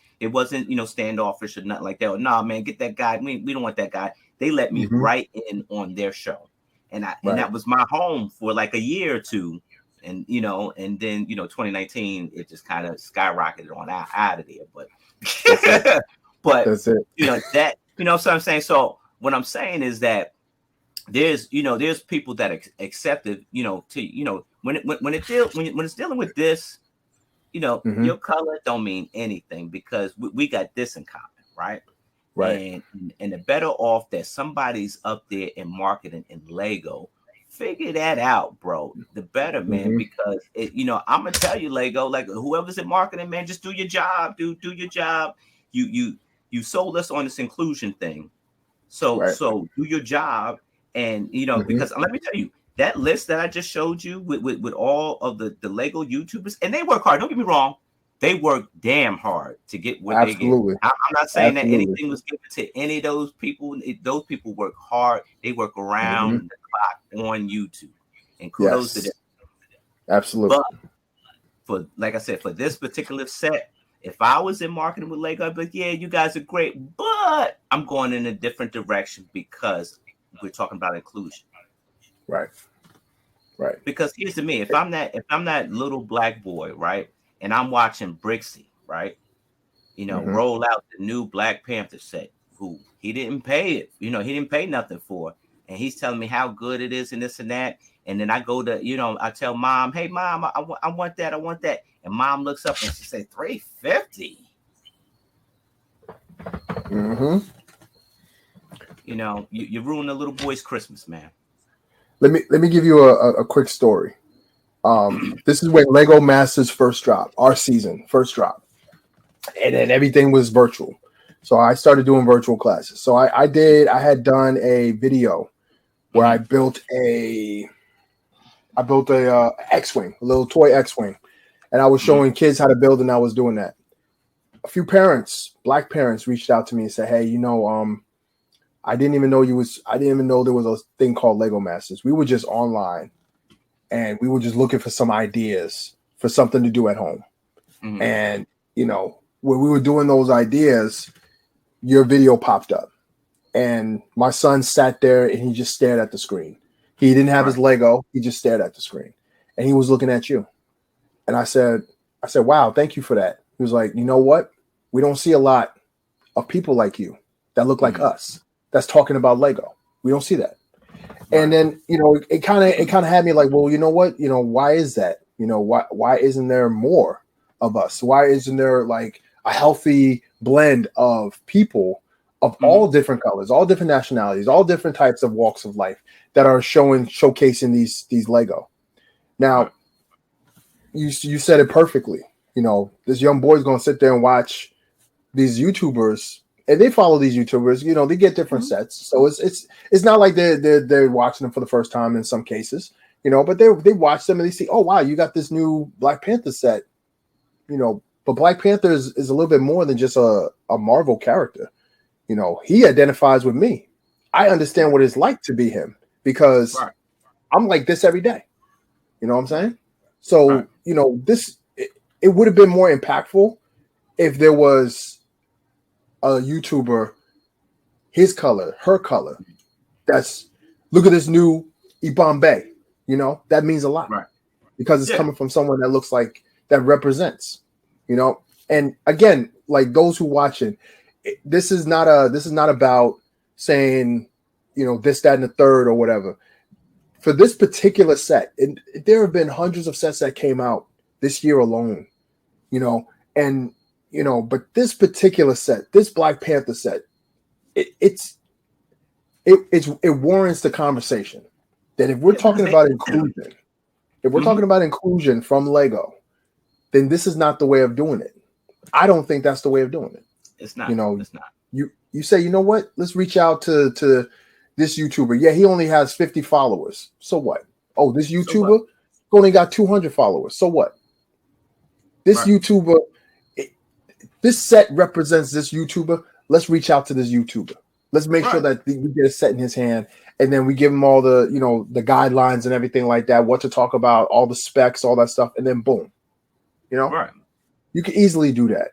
standoffish or nothing like that. Or, nah, man, get that guy. We don't want that guy. They let me right in on their show, and that was my home for like a year or two, and and then 2019 it just kind of skyrocketed on out of there. But but that's it. So I'm saying. So what I'm saying is that there's people that accept it, when it's dealing with this, your color don't mean anything because we got this in common, right? And the better off that somebody's up there in marketing and Lego, figure that out, bro. The better, man, because I'm gonna tell you, Lego, like whoever's in marketing, man, just do your job, do your job. You sold us on this inclusion thing, so do your job. And because let me tell you, that list that I just showed you with all of the Lego YouTubers, and they work hard. Don't get me wrong, they work damn hard to get what they get. I'm not saying that anything was given to any of those people. Those people work hard. They work around the clock on YouTube, and kudos to them. Absolutely. But for, like I said, for this particular set, if I was in marketing with Lego, I'd be like, yeah, you guys are great, but I'm going in a different direction because we're talking about inclusion. Right. Because here's to me, if I'm that little black boy, right, and I'm watching Brixie, right, roll out the new Black Panther set, who he didn't pay it, he didn't pay nothing for, and he's telling me how good it is and this and that, and then I go to, I tell mom, hey mom, I want that, and mom looks up and she say $350. You ruined the little boy's Christmas, man. Let me give you a quick story. This is when Lego Masters first dropped, our season first dropped, and then everything was virtual. So I started doing virtual classes. So I had done a video where I built a X-wing, a little toy X-wing, and I was showing kids how to build, and I was doing that. A few black parents, reached out to me and said, "Hey, I didn't even know there was a thing called Lego Masters. We were just online, and we were just looking for some ideas for something to do at home. And when we were doing those ideas, your video popped up, and my son sat there and he just stared at the screen. He didn't have his Lego. He just stared at the screen, and he was looking at you. And I said, wow, thank you for that. He was like, you know what? We don't see a lot of people like you that look like us that's talking about Lego. We don't see that. And then, it kind of had me like, well, you know what? Why is that? Why isn't there more of us? Why isn't there like a healthy blend of people of all different colors, all different nationalities, all different types of walks of life that are showcasing these Lego? Now, you said it perfectly. This young boy's going to sit there and watch these YouTubers, and they follow these YouTubers. They get different sets, so it's not like they're watching them for the first time in some cases, But they watch them and they see, oh wow, you got this new Black Panther set, But Black Panther is a little bit more than just a Marvel character. He identifies with me. I understand what it's like to be him because I'm like this every day. You know what I'm saying? So it would have been more impactful if there was a YouTuber, his color, her color. Look at this new Ibambe. That means a lot, because it's coming from someone that looks like that represents. And again, like those who watching, this is not about saying, this, that, and the third or whatever. For this particular set, there have been hundreds of sets that came out this year alone, and but this particular set, this Black Panther set, it's it warrants the conversation that if we're talking about inclusion, if we're talking about inclusion from Lego, then this is not the way of doing it. I don't think that's the way of doing it. It's not. It's not. You say, you know what? Let's reach out to this YouTuber. Yeah, he only has 50 followers. So what? Oh, this YouTuber only got 200 followers. So what? This YouTuber, this set represents this YouTuber. Let's reach out to this YouTuber. Let's make sure that we get a set in his hand, and then we give him all the, the guidelines and everything like that, what to talk about, all the specs, all that stuff, and then boom. You can easily do that.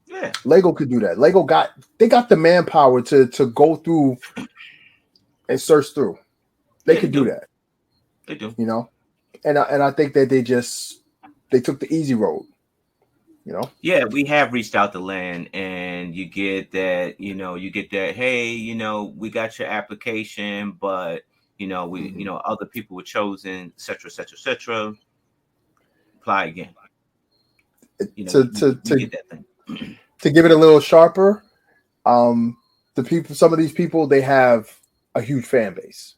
Yeah. Lego could do that. Lego got the manpower to go through and search through. They could do that. They do. And I think that they took the easy road. Yeah, we have reached out to land, and you get that, hey, we got your application, but we other people were chosen, etc., etc., etc. Apply again. You get that thing. To give it a little sharper, some of these people, they have a huge fan base,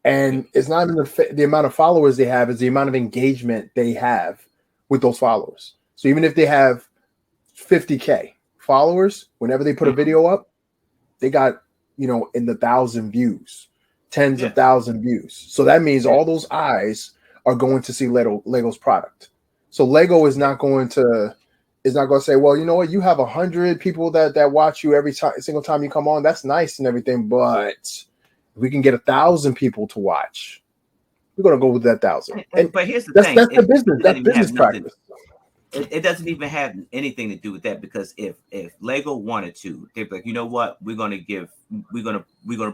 and it's not even the amount of followers they have, it's the amount of engagement they have with those followers. So even if they have 50K followers, whenever they put a video up, they got, in the 1,000 views, tens of thousand views. So that means all those eyes are going to see Lego's product. So Lego is not going to say, well, you know what, you have 100 people that watch you every single time you come on. That's nice and everything, but if we can get 1,000 people to watch, we're going to go with that 1,000. But here's the thing: that's the business. That's business practice. It doesn't even have anything to do with that, because if Lego wanted to, they'd be like, you know what, we're gonna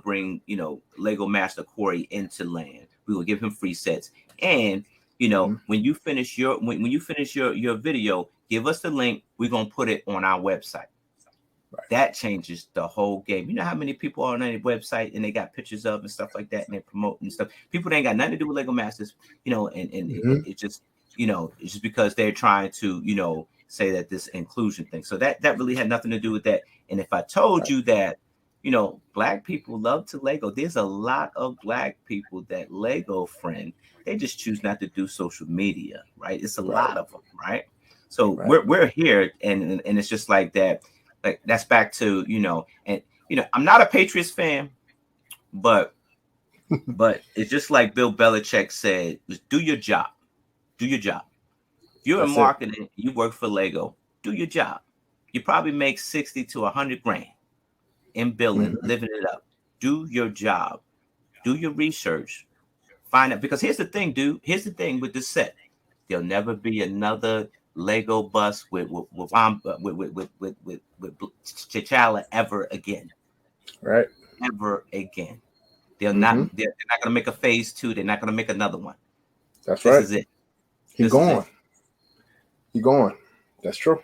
bring Lego Master Corey into land. We will give him free sets, and when you finish your your video, give us the link. We're gonna put it on our website. That changes the whole game. You know how many people are on any website and they got pictures of and stuff like that, and they promote and stuff. People that ain't got nothing to do with Lego Masters, and it just. It's just because they're trying to, say that this inclusion thing. So that really had nothing to do with that. And if I told you that, Black people love to Lego, there's a lot of Black people that Lego friend, they just choose not to do social media, right? It's a lot of them, right? So we're here, and it's just like that. Like that's back to, I'm not a Patriots fan, but it's just like Bill Belichick said, do your job. Do your job. If you're in marketing, you work for Lego, do your job. You probably make 60 to 100 grand in billing, living it up. Do your job. Do your research. Find out, because here's the thing, dude. Here's the thing with this set. There'll never be another Lego bus with T'Challa ever again. Right. Ever again. They're not gonna make a phase 2. They're not gonna make another one. That's right. This is it. He's going. He's going. That's true.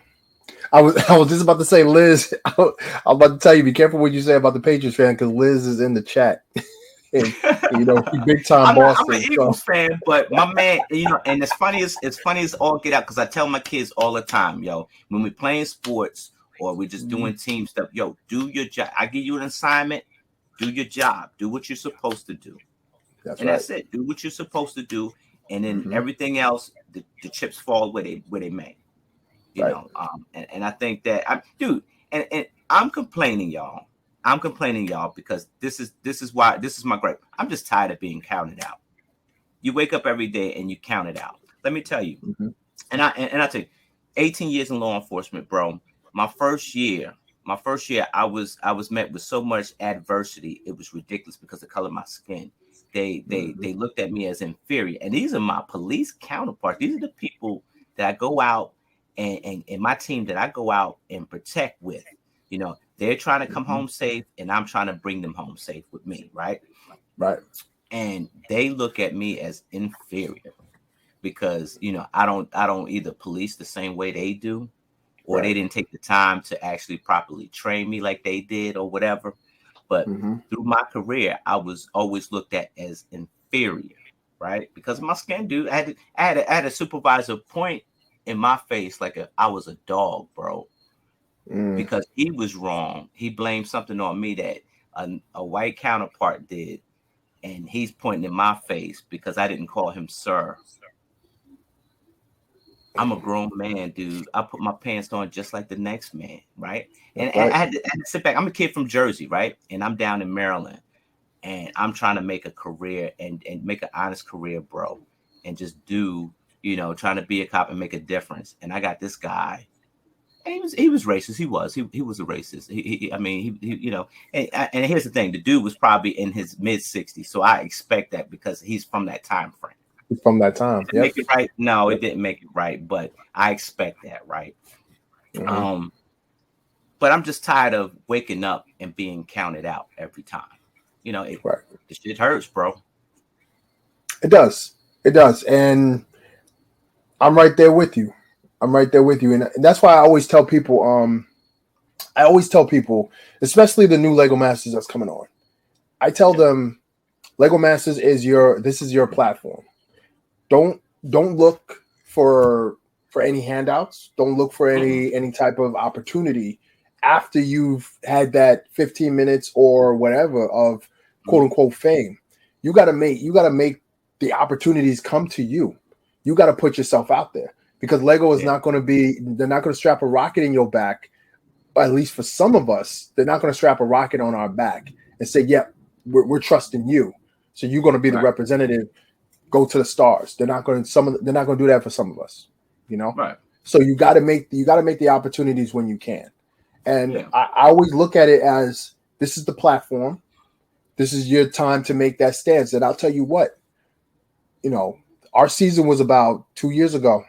I was just about to say, Liz. I'm about to tell you, be careful what you say about the Patriots fan, because Liz is in the chat. And he's big time Boston. I'm an Eagles fan, but my man, and it's funny as all get out, because I tell my kids all the time, when we're playing sports or we're just doing team stuff, do your job. I give you an assignment, do your job, do what you're supposed to do. That's it. Do what you're supposed to do. And then everything else, the chips fall where they may, know. And I think that and I'm complaining, y'all. Because this is my gripe. I'm just tired of being counted out. You wake up every day and you count it out. Let me tell you, and I tell you, 18 years in law enforcement, bro. My first year, I was met with so much adversity. It was ridiculous because of the color of my skin. They looked at me as inferior. And these are my police counterparts. These are the people that I go out and my team that I go out and protect with. They're trying to come home safe, and I'm trying to bring them home safe with me, right? Right. And they look at me as inferior because, I don't either police the same way they do, or they didn't take the time to actually properly train me like they did or whatever. But through my career, I was always looked at as inferior, right? Because of my skin, dude. I had a supervisor point in my face like I was a dog, bro. because he was wrong. He blamed something on me that a white counterpart did, and he's pointing in my face because I didn't call him sir. I'm a grown man, dude. I put my pants on just like the next man, right? And That's right. I had to sit back. I'm a kid from Jersey, right? And I'm down in Maryland, and I'm trying to make a career and make an honest career, bro, and just do, trying to be a cop and make a difference. And I got this guy. And he was racist. He was a racist. I mean, and here's the thing: the dude was probably in his mid-60s, so I expect that because he's from that time frame. From that time. Did it Yep. make it right? No, Yep. it didn't make it right, but I expect that, right? Mm-hmm. But I'm just tired of waking up and being counted out every time. Right. The shit hurts, bro. It does. It does. And I'm right there with you. I'm right there with you. And that's why I always tell people, especially the new Lego Masters that's coming on. I tell them Lego Masters is your platform. Don't look for any handouts. Don't look for any type of opportunity after you've had that 15 minutes or whatever of quote unquote fame. You gotta make the opportunities come to you. You gotta put yourself out there because Lego is not gonna they're not gonna strap a rocket in your back. At least for some of us, they're not gonna strap a rocket on our back and say, yeah, we're trusting you. So you're gonna be the representative. Go to the stars. They're not going to do that for some of us, Right. So you got to make the opportunities when you can. And I always look at it as this is the platform. This is your time to make that stance. And I'll tell you what, our season was about 2 years ago,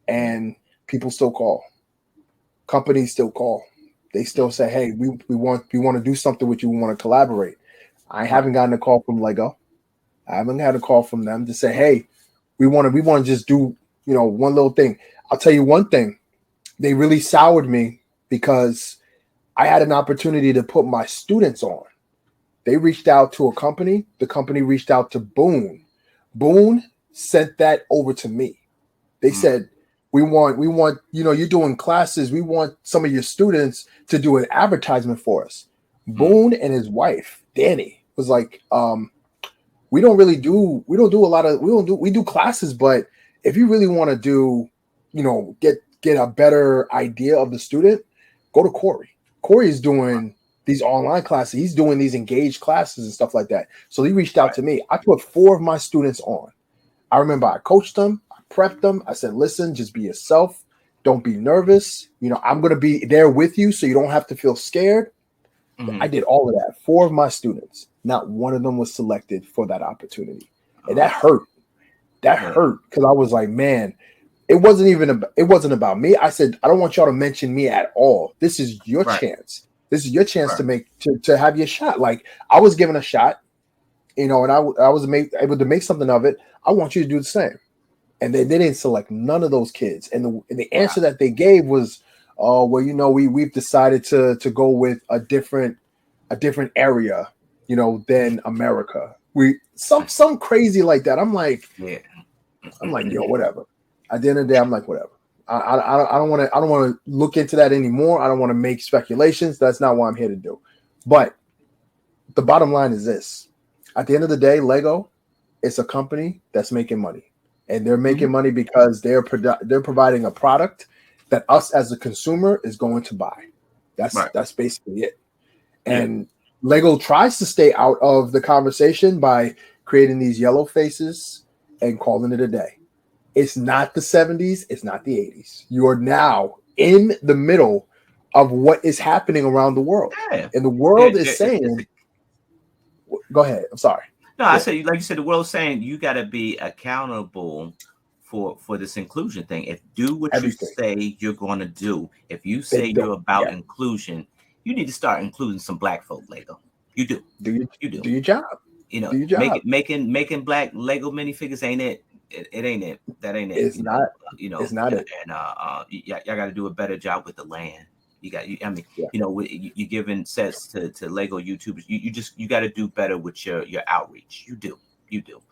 and people still call. Companies still call. They still say, "Hey, we want to do something with you. We want to collaborate." I haven't gotten a call from Lego. I haven't had a call from them to say, "Hey, we want to just do, one little thing." I'll tell you one thing. They really soured me because I had an opportunity to put my students on. They reached out to a company. The company reached out to Boone. Boone sent that over to me. They said, we want, you're doing classes. We want some of your students to do an advertisement for us. Boone and his wife, Danny, was like, we do classes, but if you really want to do, get a better idea of the student, go to Corey. Corey is doing these online classes. He's doing these engaged classes and stuff like that. So he reached out to me. I put 4 of my students on. I remember I coached them. I prepped them. I said, listen, just be yourself. Don't be nervous. I'm going to be there with you so you don't have to feel scared. I did all of that. 4 of my students. Not one of them was selected for that opportunity. And that hurt. That hurt because I was like, man, it wasn't about me. I said, I don't want y'all to mention me at all. This is your chance. This is your chance to have your shot. Like I was given a shot, and I was able to make something of it. I want you to do the same. And they didn't select none of those kids. And the answer that they gave was, well, we've decided to go with a different area, than America. Some crazy like that. I'm like, yo, whatever. At the end of the day, I'm like, whatever. I don't want to look into that anymore. I don't want to make speculations. That's not what I'm here to do. But the bottom line is this: at the end of the day, Lego is a company that's making money, and they're making money because they're providing a product that us as a consumer is going to buy. That's basically it. And Lego tries to stay out of the conversation by creating these yellow faces and calling it a day. It's not the 70s. It's not the 80s. You are now in the middle of what is happening around the world. And the world is saying, go ahead. I'm sorry. No, I said, like you said, the world's saying you got to be accountable for this inclusion thing. If do what you say you're going to do. If you say you're about inclusion, you need to start including some black folk Lego. You do. You do. Do your job. Do your job. Making black Lego minifigures ain't it. It ain't it. That ain't it. It's not. It's not it. And y'all got to do a better job with the land. You're giving sets to Lego YouTubers. You got to do better with your outreach. You do.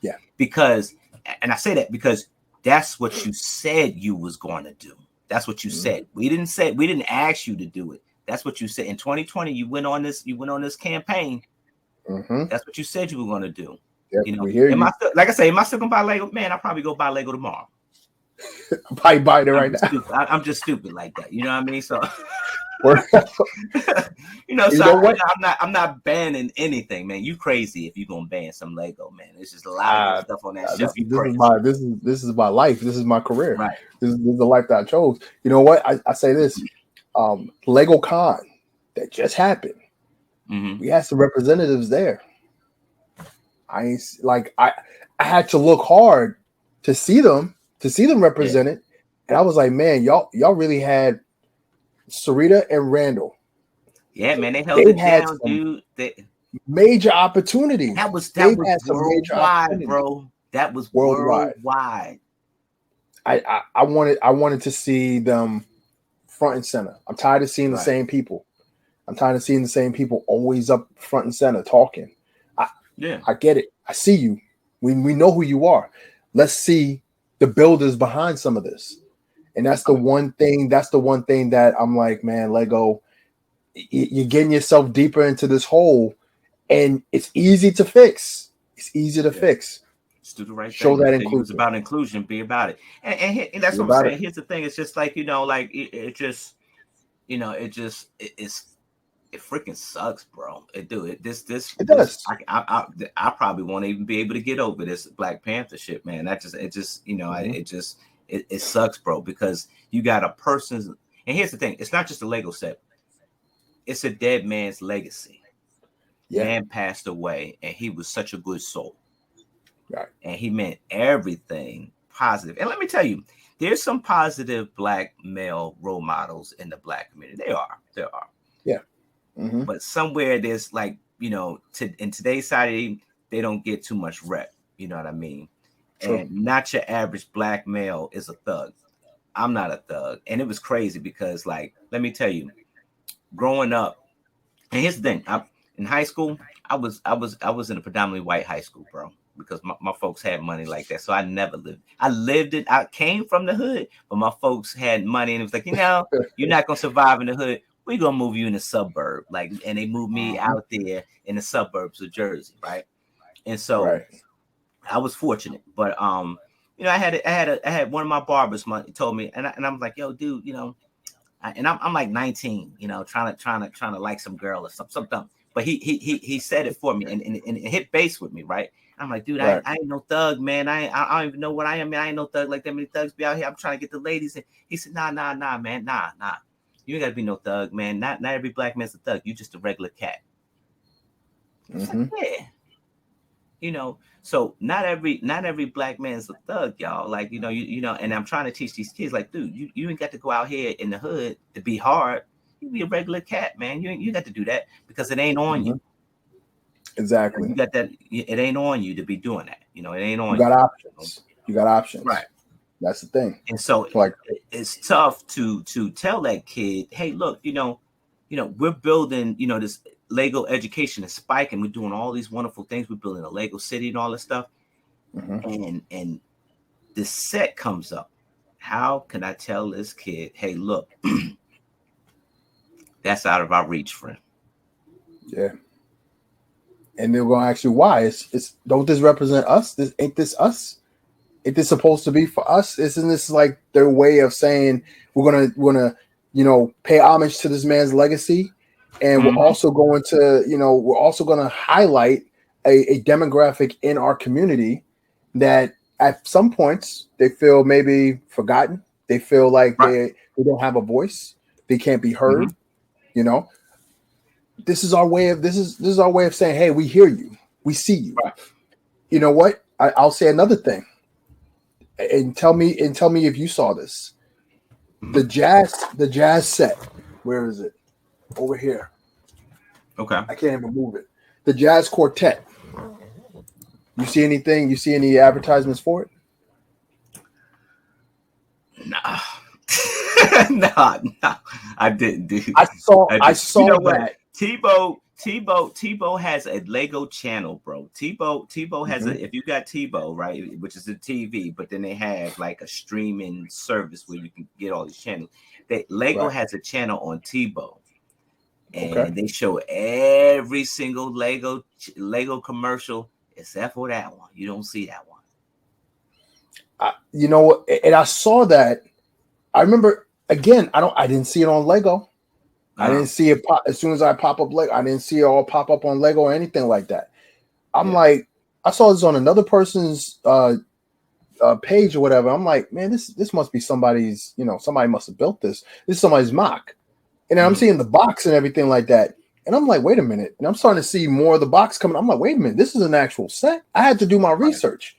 Yeah. Because, and I say that because that's what you said you was going to do. That's what you said. We didn't ask you to do it. That's what you said. In 2020, you went on this campaign. That's what you said you were going to do. Yep, you know, we hear you. Like I say, am I still gonna buy Lego? Man, I'll probably go buy Lego tomorrow. Probably buying it right now. I'm just stupid like that. You know what I mean? So I'm not banning anything, man. You crazy if you're gonna ban some Lego, man. There's just a lot of stuff on that shelf. This is my life. This is my career. Right. This is the life that I chose. You know what? I say this. Lego Con that just happened. We had some representatives there. I had to look hard to see them represented, and I was like, man, y'all really had Sarita and Randall. Yeah, man, they held it down, dude. Major opportunities. That was worldwide, bro. That was worldwide. I wanted to see them front and center. I'm tired of seeing the same people. I'm tired of seeing the same people always up front and center talking. I get it. I see you. We know who you are. Let's see the builders behind some of this. And that's the one thing that I'm like, man, Lego, you're getting yourself deeper into this hole, and it's easy to fix. It's easy to fix. Just do the right Show thing. that inclusion. It's about inclusion. Be about it. And that's what I'm saying. Here's the thing. It's just like, it freaking sucks, bro. It does. I probably won't even be able to get over this Black Panther shit, man. It sucks, bro, because you got a person's. And here's the thing: it's not just a Lego set; it's a dead man's legacy. Yeah. Man passed away, and he was such a good soul, right? And he meant everything positive. And let me tell you, there's some positive Black male role models in the Black community. There are. Yeah. But somewhere there's like, in today's society, they don't get too much rep. You know what I mean? True. And not your average Black male is a thug. I'm not a thug. And it was crazy because, like, let me tell you, growing up, and here's the thing, in high school, I was in a predominantly white high school, bro, because my folks had money like that. So I never lived. I came from the hood, but my folks had money, and it was like, you're not gonna survive in the hood. We're gonna move you in the suburb, and they moved me out there in the suburbs of Jersey, right? And so I was fortunate, but I had one of my barbers told me, and I'm like, yo, dude, I'm like 19, trying to like some girl or something. But he said it for me, and it hit base with me, right? I'm like, dude, I ain't no thug, man. I don't even know what I am, man. I ain't no thug like that. Many thugs be out here. I'm trying to get the ladies. And he said, nah, man, nah. You ain't gotta be no thug, man. Not every Black man's a thug. You just a regular cat. Like, yeah. So not every Black man's a thug, y'all. Like, and I'm trying to teach these kids, like, dude, you ain't got to go out here in the hood to be hard. You be a regular cat, man. You got to do that because it ain't on you. Exactly. You got that. It ain't on you to be doing that. It ain't on you. Got options. You got options. Right. That's the thing. And so it's tough to tell that kid, hey, look, we're building, this Lego education is spiking. We're doing all these wonderful things. We're building a Lego city and all this stuff. And the set comes up. How can I tell this kid, hey, look, that's out of our reach, friend? Yeah. And they're going to ask you why. It's don't this represent us? Ain't this us? Ain't this supposed to be for us? Isn't this like their way of saying we're gonna pay homage to this man's legacy, and we're also going to highlight a demographic in our community that at some points they feel maybe forgotten. They feel like they don't have a voice. They can't be heard. This is our way of saying, hey, we hear you, we see you. Right. You know what? I'll say another thing. And tell me if you saw this. The jazz set. Where is it? Over here. Okay. I can't even move it. The jazz quartet. You see anything? You see any advertisements for it? Nah. No. I didn't, dude. I saw that. Tebow Tebow has a Lego channel, bro. Tebow has Mhm. a, if you got Tebow, right, which is a TV, but then they have like a streaming service where you can get all these channels. Lego Right. has a channel on Tebow, Okay. and they show every single Lego commercial except for that one. You don't see that one. You know what? And I saw that. I remember again. I didn't see it on Lego. I didn't see it pop as soon as I pop up Lego. I didn't see it all pop up on Lego or anything like that. I'm Yeah. like, I saw this on another person's page or whatever. I'm like, man, this must be somebody's. Somebody must have built this. This is somebody's mock. And then I'm seeing the box and everything like that. And I'm like, wait a minute. And I'm starting to see more of the box coming. I'm like, wait a minute. This is an actual set. I had to do my research.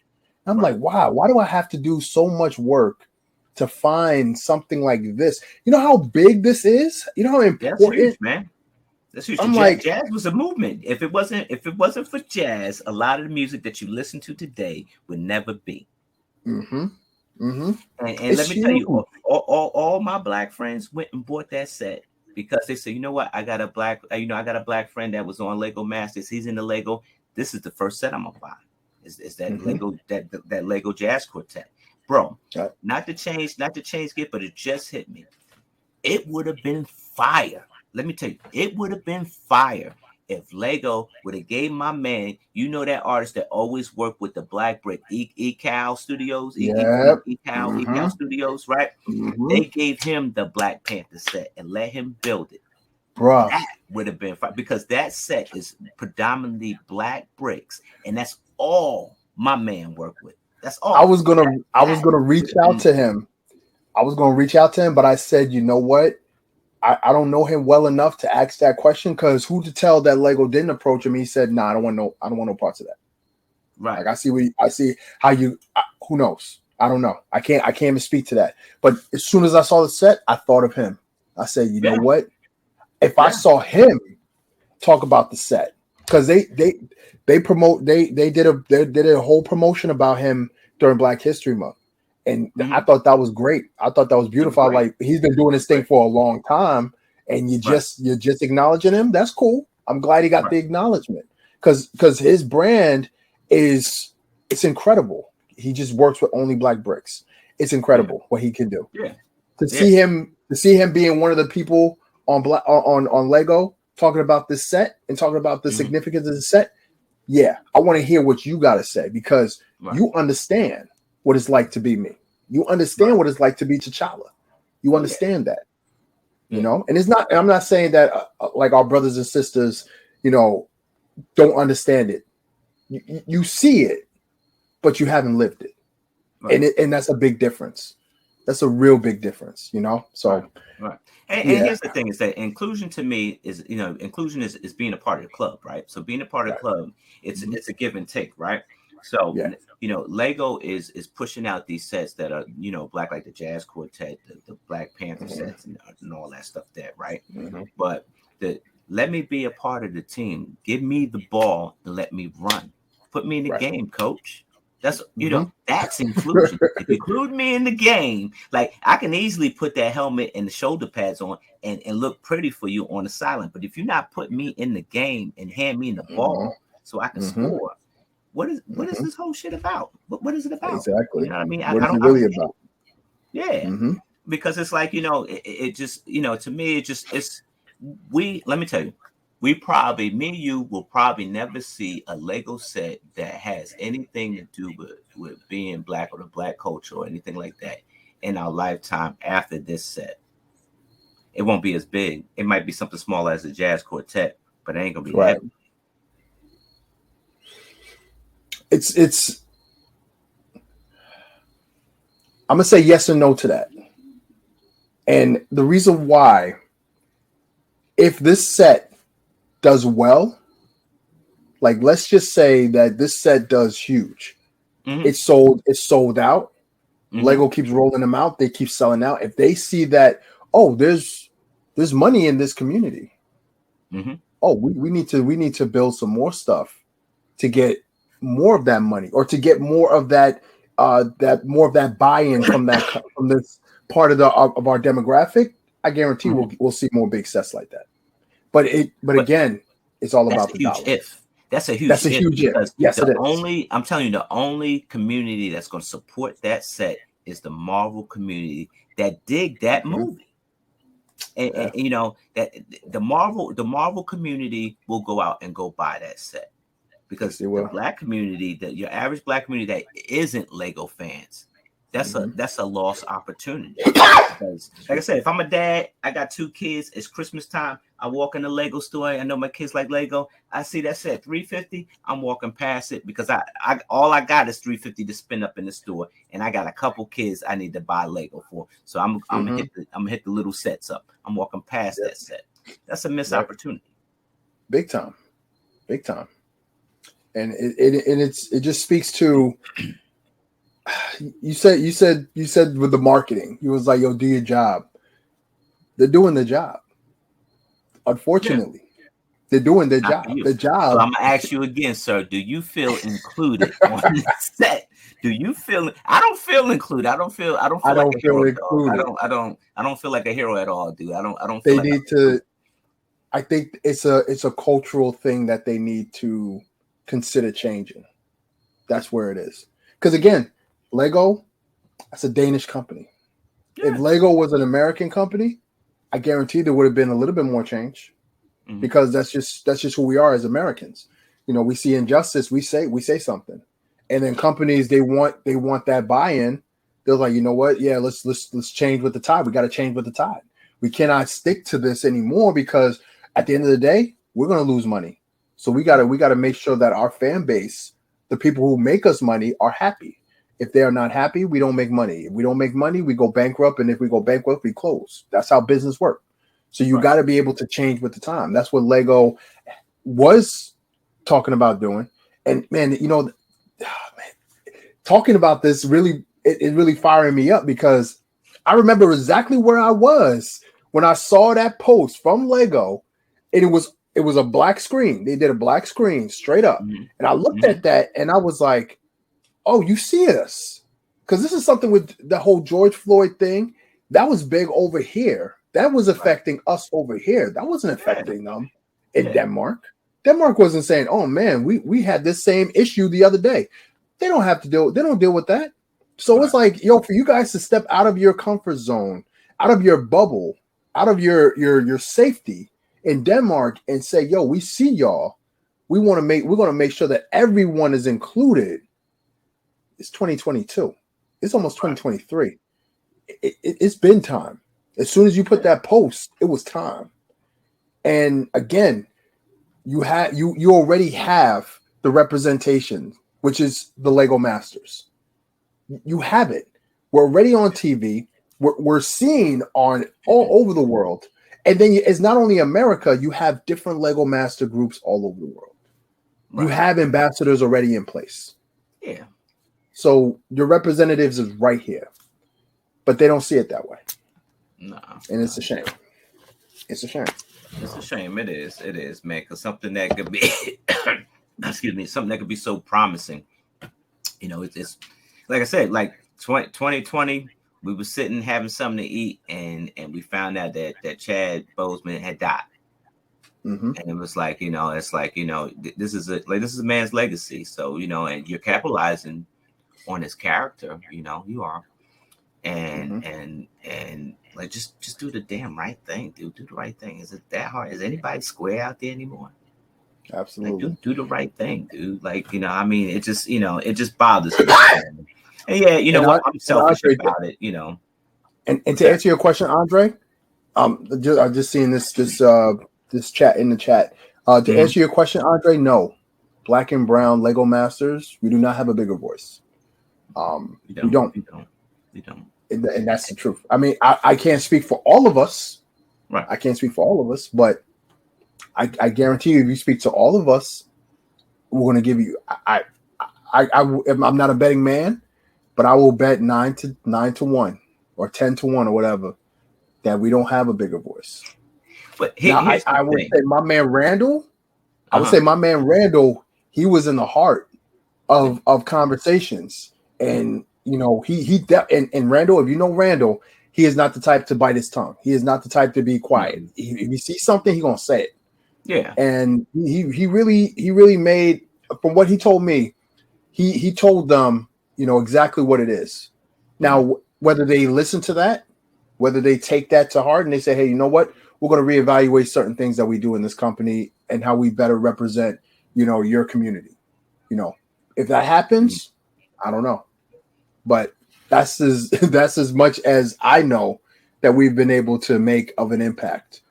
I'm like, wow, why do I have to do so much work to find something like this? You know how big this is? You know how important? That's huge, man. That's huge. I'm like, jazz was a movement. If it wasn't for jazz, a lot of the music that you listen to today would never be. And let me tell you, all my black friends went and bought that set because they said, you know what, I got a black friend that was on Lego Masters. He's in the Lego. This is the first set I'm gonna buy. Is that Lego that Lego Jazz Quartet, bro? Not to change get, but it just hit me. It would have been fire. Let me tell you, it would have been fire if Lego would have gave my man, that artist that always worked with the Black Brick ECAL Studios, ECAL Studios, right? They gave him the Black Panther set and let him build it. Bro, that would have been fun because that set is predominantly black bricks, and that's all my man worked with. That's all. I was gonna reach out to him. But I said, you know what? I don't know him well enough to ask that question because who to tell that Lego didn't approach him? He said, "Nah, I don't want no parts of that." Right. Like I see how you. Who knows? I don't know. I can't even speak to that. But as soon as I saw the set, I thought of him. I said, you know what? If I saw him talk about the set, because they did a whole promotion about him during Black History Month. And I thought that was great. I thought that was beautiful. Like he's been doing this thing for a long time, and you're just acknowledging him. That's cool. I'm glad he got the acknowledgement because his brand it's incredible. He just works with only black bricks. It's incredible what he can do. Yeah. To see him being one of the people on Lego talking about this set and talking about the significance of the set. Yeah, I want to hear what you got to say because you understand what it's like to be me. You understand what it's like to be T'Challa. You understand that, you know. And it's not. I'm not saying that like our brothers and sisters, don't understand it. You see it, but you haven't lived it, and that's a big difference. That's a real big difference, So, And here's the thing: is that inclusion to me is, inclusion is being a part of the club, right? So being a part of the club, it's a give and take, right? So Lego is pushing out these sets that are black, like the Jazz Quartet, the Black Panther sets, and all that stuff there, right? But let me be a part of the team. Give me the ball and let me run. Put me in the game, coach. That's that's inclusion. If you include me in the game, like I can easily put that helmet and the shoulder pads on and look pretty for you on the sideline. But if you're not putting me in the game and hand me the ball so I can score, what is this whole shit about? What is it about? Exactly. You know what I mean? What is it really about? Yeah. Because it's like, it just, to me, let me tell you, me and you will probably never see a Lego set that has anything to do with being black or the black culture or anything like that in our lifetime after this set. It won't be as big. It might be something small as a Jazz Quartet, but it ain't gonna be heavy. It's I'm gonna say yes and no to that. And the reason why, if this set does well, like let's just say that this set does huge. It's sold out. Lego keeps rolling them out. They keep selling out. If they see that, there's money in this community. We need to build some more stuff to get more of that money, or to get more of that buy-in from this part of our demographic. I guarantee we'll see more big sets like that. But again, It's all That's about a the huge dollars. if. That's a huge That's a if huge if. because Yes, it is. I'm telling you, the only community that's going to support that set is the Marvel community that dig that Mhm. movie. And, Yeah, you know that the Marvel community will go out and go buy that set yes, because they the will. black community, your average black community that isn't Lego fans, that's a lost opportunity. Because, like I said, if I'm a dad, I got 2 kids. It's Christmas time. I walk in the Lego store. I know my kids like Lego. I see that set $350. I'm walking past it because I all I got is $350 to spend up in the store, and I got a couple kids I need to buy Lego for. So I'm Mhm. gonna hit the little sets up. I'm walking past Yep. that set. That's a missed Right. opportunity. Big time. Big time. And it just speaks to you said with the marketing, you was like, yo, do your job. They're doing the job. Yeah, Unfortunately, they're doing their not for job. you. The So job. I'm gonna ask you again, sir. Do you feel included on the set? Do you feel? I don't feel included. I don't I feel like don't a feel hero, dog. included. I don't feel like a hero at all, dude. I don't feel They like I'm need to. included. I think it's a cultural thing that they need to consider changing. That's where it is. Because again, Lego, that's a Danish company. If Yeah. Lego was an American company, I guarantee there would have been a little bit more change Hmm. because that's just who we are as Americans. You know, we see injustice, we say something, and then companies they want that buy-in. They're like, you know what? Yeah, let's change with the tide. We got to change with the tide. We cannot stick to this anymore because at the end of the day, we're going to lose money. So we got to make sure that our fan base, the people who make us money, are happy. If they are not happy, we don't make money. If we don't make money, we go bankrupt, and if we go bankrupt, we close. That's how business works. So you Right. got to be able to change with the time. That's what Lego was talking about doing. And man, talking about this really it really firing me up because I remember exactly where I was when I saw that post from Lego, and it was a black screen. They did a black screen straight up, Hmm. and I looked Hmm. at that and I was like, "Oh, you see us?" Because this is something with the whole George Floyd thing that was big over here. That was Right. affecting us over here. That wasn't Yeah. affecting them in Yeah. Denmark. Denmark wasn't saying, "Oh man, we had this same issue the other day." They don't have to deal. They don't deal with that. So it's Right. like, yo, for you guys to step out of your comfort zone, out of your bubble, out of your safety in Denmark, and say, "Yo, we see y'all. We're going to make sure that everyone is included." It's 2022. It's almost Right. 2023. It's been time. As soon as you put Yeah. that post, it was time. And again, you already have the representation, which is the Lego Masters. You have it. We're already on TV. We're seen on all over the world. And then it's not only America, you have different Lego Master groups all over the world. You Right. have ambassadors already in place. Yeah. So your representatives is right here. But they don't see it that way. No. And No. it's a shame. It's a shame. It's a shame. It is. It is, man. Because something that could be, excuse me, something that could be so promising. It's like I said, like 2020, we were sitting having something to eat, and we found out that Chad Boseman had died. Mm-hmm. And it was like, it's like, this is a man's legacy. So, and you're capitalizing on his character, you are. And Mm-hmm. like just do the damn right thing, dude. Do the right thing. Is it that hard? Is anybody square out there anymore? Like Absolutely. do the right thing, dude. Like, I mean, it just it just bothers me. And yeah, you know And what? I'm selfish Andre, about it. and What's to that? answer your question, Andre, I'm just seeing this chat in the chat. To Mm-hmm. answer your question, Andre, no, Black and Brown Lego Masters, we do not have a bigger voice. You We don't. don't, You don't. You don't. and that's the truth. I mean, I can't speak for all of us. Right. I can't speak for all of us, but I guarantee you, if you speak to all of us, we're going to give you. I'm not a betting man, but I will bet 9-1 or 10-1 or whatever that we don't have a bigger voice. But Now, here's the I would thing. say my man Randall. I would Uh-huh. say my man Randall. He was in the heart of conversations, and and Randall. If you know Randall, he is not the type to bite his tongue. He is not the type to be quiet. No. If he sees something, he gonna say it. Yeah. And he really made, from what he told me, he told them, exactly what it is. Mm-hmm. Now, whether they listen to that, whether they take that to heart and they say, hey, you know what, we're going to reevaluate certain things that we do in this company and how we better represent, your community. If that happens, I don't know, but that's as that's as much as I know that we've been able to make of an impact.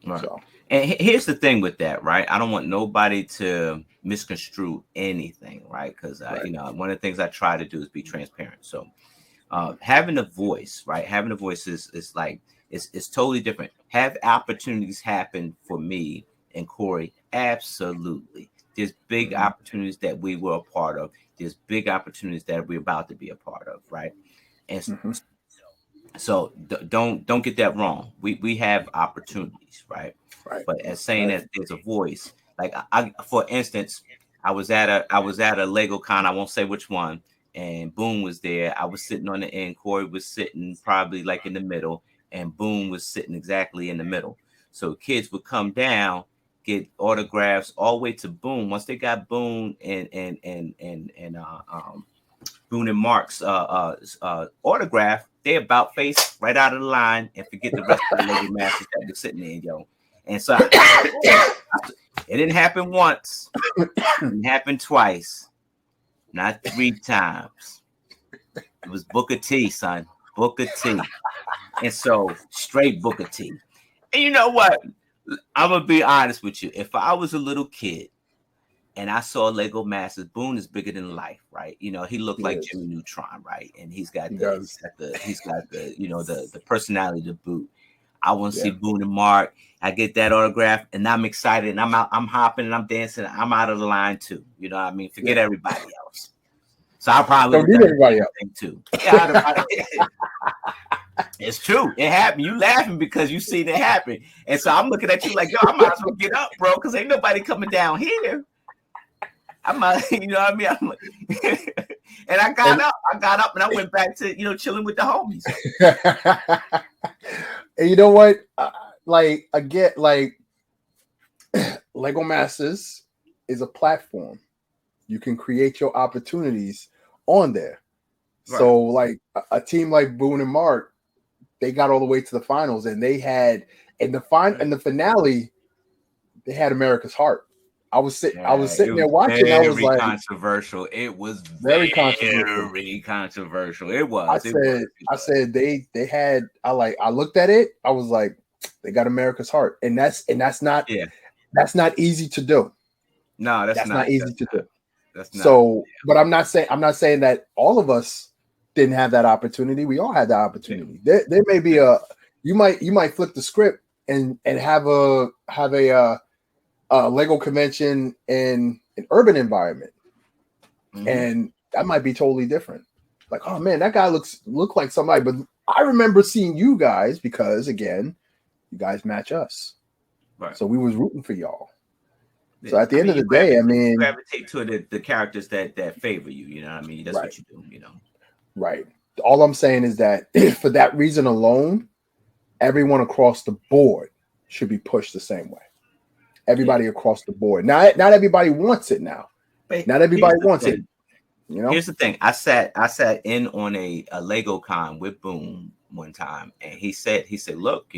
Right. So, And here's the thing with that, right? I don't want nobody to misconstrue anything, right? Because right. one of the things I try to do is be transparent. So having a voice, right? Having a voice is like it's totally different. Have opportunities happen for me and Corey? Absolutely. There's big Mhm. opportunities that we were a part of. There's big opportunities that we're about to be a part of, right? And Mhm. so don't get that wrong. We have opportunities, right? Right. But as saying Right. that there's a voice, like I for instance, I was at a Lego con. I won't say which one, and Boom was there. I was sitting on the end. Corey was sitting probably like in the middle, and Boom was sitting exactly in the middle. So kids would come down, get autographs all the way to Boom. Once they got Boom and Boone and Mark's autograph, they about face right out of the line and forget the rest of the Lego Masters that were sitting there, yo. And so it didn't happen once, it didn't happen twice, not three times. It was Booker T, son, Booker T. And so straight Booker T. And you know what? I'm gonna be honest with you. If I was a little kid and I saw Lego Masters. Boone is bigger than life, right? He looked He like is. Jimmy Neutron, right? And He does. he's got the the personality to boot. I want to see Yeah. Boone and Mark. I get that autograph, and I'm excited, and I'm out, I'm hopping, and I'm dancing. I'm out of the line too. You know what I mean? Forget Yeah. everybody else. So I probably would Don't have need done the everybody same else. thing too. Yeah, it's true. It happened. You laughing because you seen it happen, and so I'm looking at you like, yo, I might as well get up, bro, because ain't nobody coming down here. I'm not, you know what I mean? And I got And up. I got up and I went back to, chilling with the homies. and you know what? Like again, like Lego Masters is a platform. You can create your opportunities on there. Right. So, like a team like Boone and Mark, they got all the way to the finals, and they had in the finale, they had America's heart. I was Yeah, it sitting there was watching. I was very like, controversial. It was very controversial. very controversial. It was. It was. It I was. said they had. I looked at it. I was like, they got America's heart, and Yeah. that's not easy to do. No, that's That's not not. easy That's to not. do. That's not. So, but I'm not saying that all of us didn't have that opportunity. We all had that Yeah. opportunity. There may be you might flip the script and have a Lego convention in an urban environment, Mm-hmm. and that might be totally different. Like, oh man, that guy look like somebody. But I remember seeing you guys because again, you guys match us, Right. so we was rooting for y'all. So Yeah. at I the end mean, of the day, I you mean, gravitate to the characters that favor you. You know what I mean? That's right, what you do. right. All I'm saying is that for that reason alone, everyone across the board should be pushed the same way. Yeah. Everybody across the board. Not everybody wants it now. But Not here's everybody the wants it. thing. You know. Here's the thing. I sat in on a Lego con with Boom one time, and he said, look,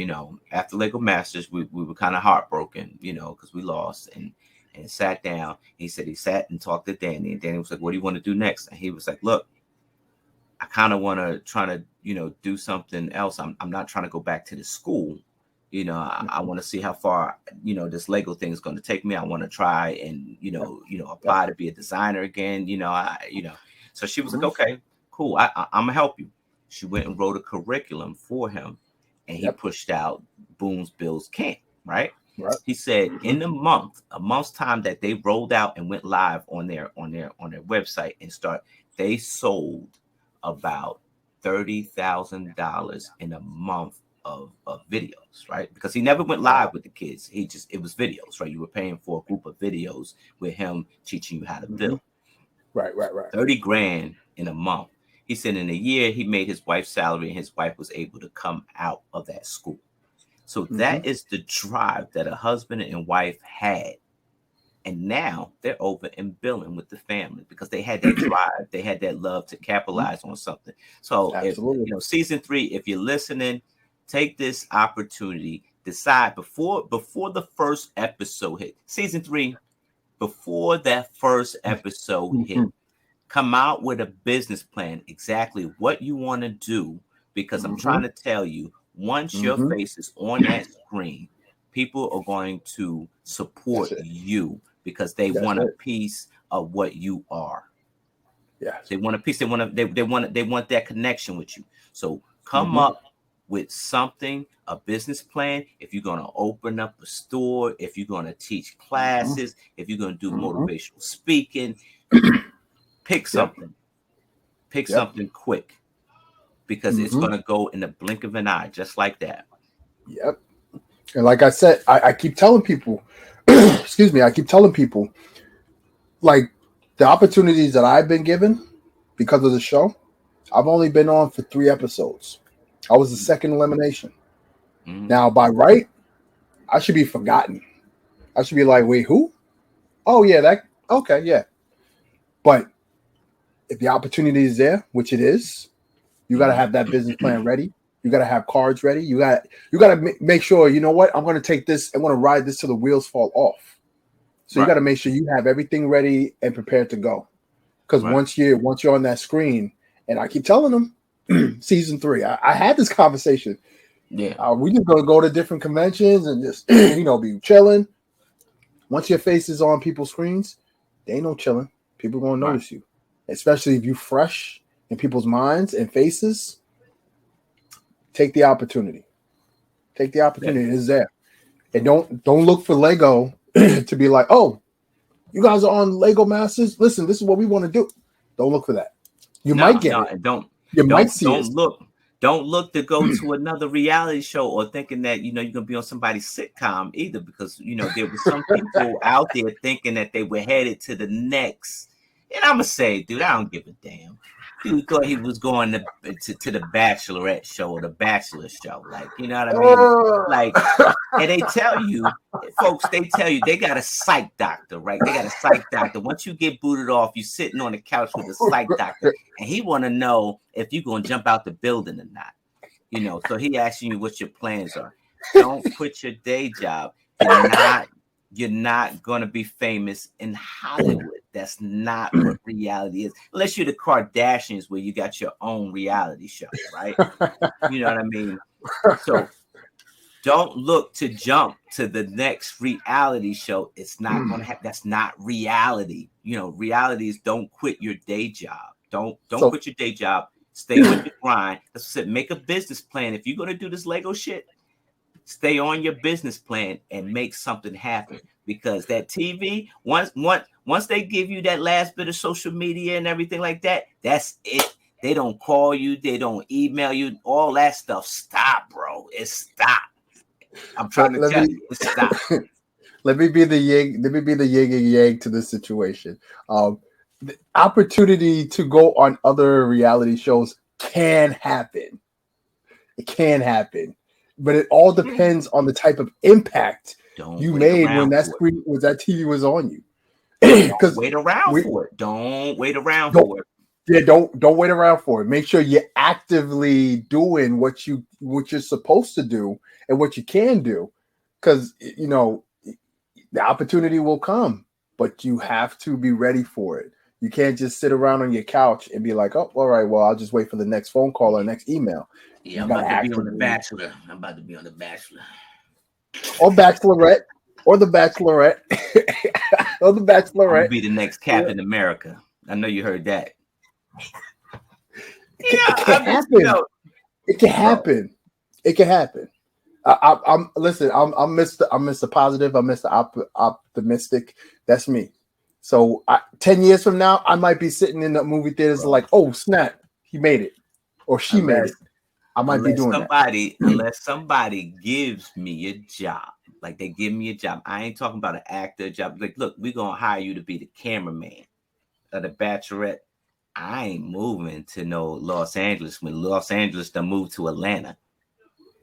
after Lego Masters, we were kind of heartbroken, because we lost, and sat down. He said he sat and talked to Danny, and Danny was like, what do you want to do next? And he was like, look, I kind of want to try to do something else. I'm not trying to go back to the school. I want to see how far this Lego thing is going to take me. I want to try and Yep. Yep. apply to be a designer again. So she was like, Mhm. okay, cool. I'm gonna help you. She went and wrote a curriculum for him, and he Yep. pushed out Boone's Bills Camp. Right. Right. He said Mhm. in a month's time that they rolled out and went live on their website and they sold about $30,000 in a month of videos, right? Because he never went live Wow. with the kids. It was videos, right? You were paying for a group of videos with him teaching you how to Mhm. build. Right. Right. Right. 30 grand in a month. He said in a year he made his wife's salary and his wife was able to come out of that school. So that is the drive that a husband and wife had. And now they're over and billing with the family because they had that drive, they had that love to capitalize on something. So if Absolutely. season 3, if you're listening, take this opportunity, decide before the first episode hit. Season 3, before that first episode hit, come out with a business plan, exactly what you want to do, because I'm trying to tell you, once your face is on that screen, people are going to That's support it. you because they That's want a it. piece of what you are. Yes. They want a piece. They want that connection with you. So come up with something, a business plan. If you're going to open up a store, if you're going to teach classes, if you're going to do motivational speaking, pick something. Pick something quick, because it's going to go in the blink of an eye, just like that. Yep. And like I said, I keep telling people, excuse me, I keep telling people, like, the opportunities that I've been given because of the show, I've only been on for 3 episodes. I was the second elimination. Now, by right, I should be forgotten. I should be like, wait, who? Oh, yeah, that, okay, yeah. But if the opportunity is there, which it is, you got to have that business plan ready. You got to have cards ready. You got to make sure, you know what, I'm going to take this, I'm going to ride this till the wheels fall off. So you got to make sure you have everything ready and prepared to go. Because once you're on that screen, and I keep telling them, season 3, I had this conversation. Yeah, We just gonna go to different conventions and just be chilling. Once your face is on people's screens, they ain't no chilling. People gonna notice you, especially if you fresh in people's minds and faces. Take the opportunity. Take the opportunity. It is there, and don't look for Lego to be like, oh, you guys are on Lego Masters. Listen, this is what we want to do. Don't look for that. You might get it. You might see it. Don't look to go to another reality show or thinking that you're gonna be on somebody's sitcom either, because there were some people out there thinking that they were headed to the next. And I'm gonna say, dude, I don't give a damn. Dude thought he was going to the Bachelorette show or the Bachelor show, like, you know what I mean? Like, and they tell you, folks, they got a psych doctor, right? They got a psych doctor. Once you get booted off, you're sitting on the couch with a psych doctor, and he want to know if you're going to jump out the building or not. So he asking you what your plans are. Don't quit your day job. You're not going to be famous in Hollywood. That's not what reality is. Unless you're the Kardashians, where you got your own reality show, right? You know what I mean? So don't look to jump to the next reality show. It's not going to happen. That's not reality. Reality is, don't quit your day job. Don't quit your day job. Stay on your grind. As I said, make a business plan. If you're going to do this Lego shit, stay on your business plan and make something happen. Because that TV, once they give you that last bit of social media and everything like that, that's it. They don't call you. They don't email you. All that stuff. Stop, bro. It stopped. I'm trying to tell you, stop. Let me be the yin and yang to this situation. The opportunity to go on other reality shows can happen. It can happen, but it all depends on the type of impact you made when that screen, when that TV was on you. Don't wait around for it. Don't wait around for it. Yeah, don't wait around for it. Make sure you're actively doing what you're supposed to do and what you can do, because the opportunity will come, but you have to be ready for it. You can't just sit around on your couch and be like, oh, all right, well, I'll just wait for the next phone call or next email. Yeah, I'm about to be on The Bachelor. I'm about to be on The Bachelor. Or Bachelorette. Or The Bachelorette. Or The Bachelorette. I'll be the next Captain America. I know you heard that. It can happen. It can happen. It can happen. I'm listen. I'm Mr. Positive. I'm Mr. Optimistic. That's me. So 10 years from now, I might be sitting in the movie theaters like, oh snap, he made it, or she made it. I might be doing that. Unless somebody gives me a job, like they give me a job. I ain't talking about an actor job. Like, look, we're gonna hire you to be the cameraman of The Bachelorette. I ain't moving to no Los Angeles when Los Angeles done moved to Atlanta.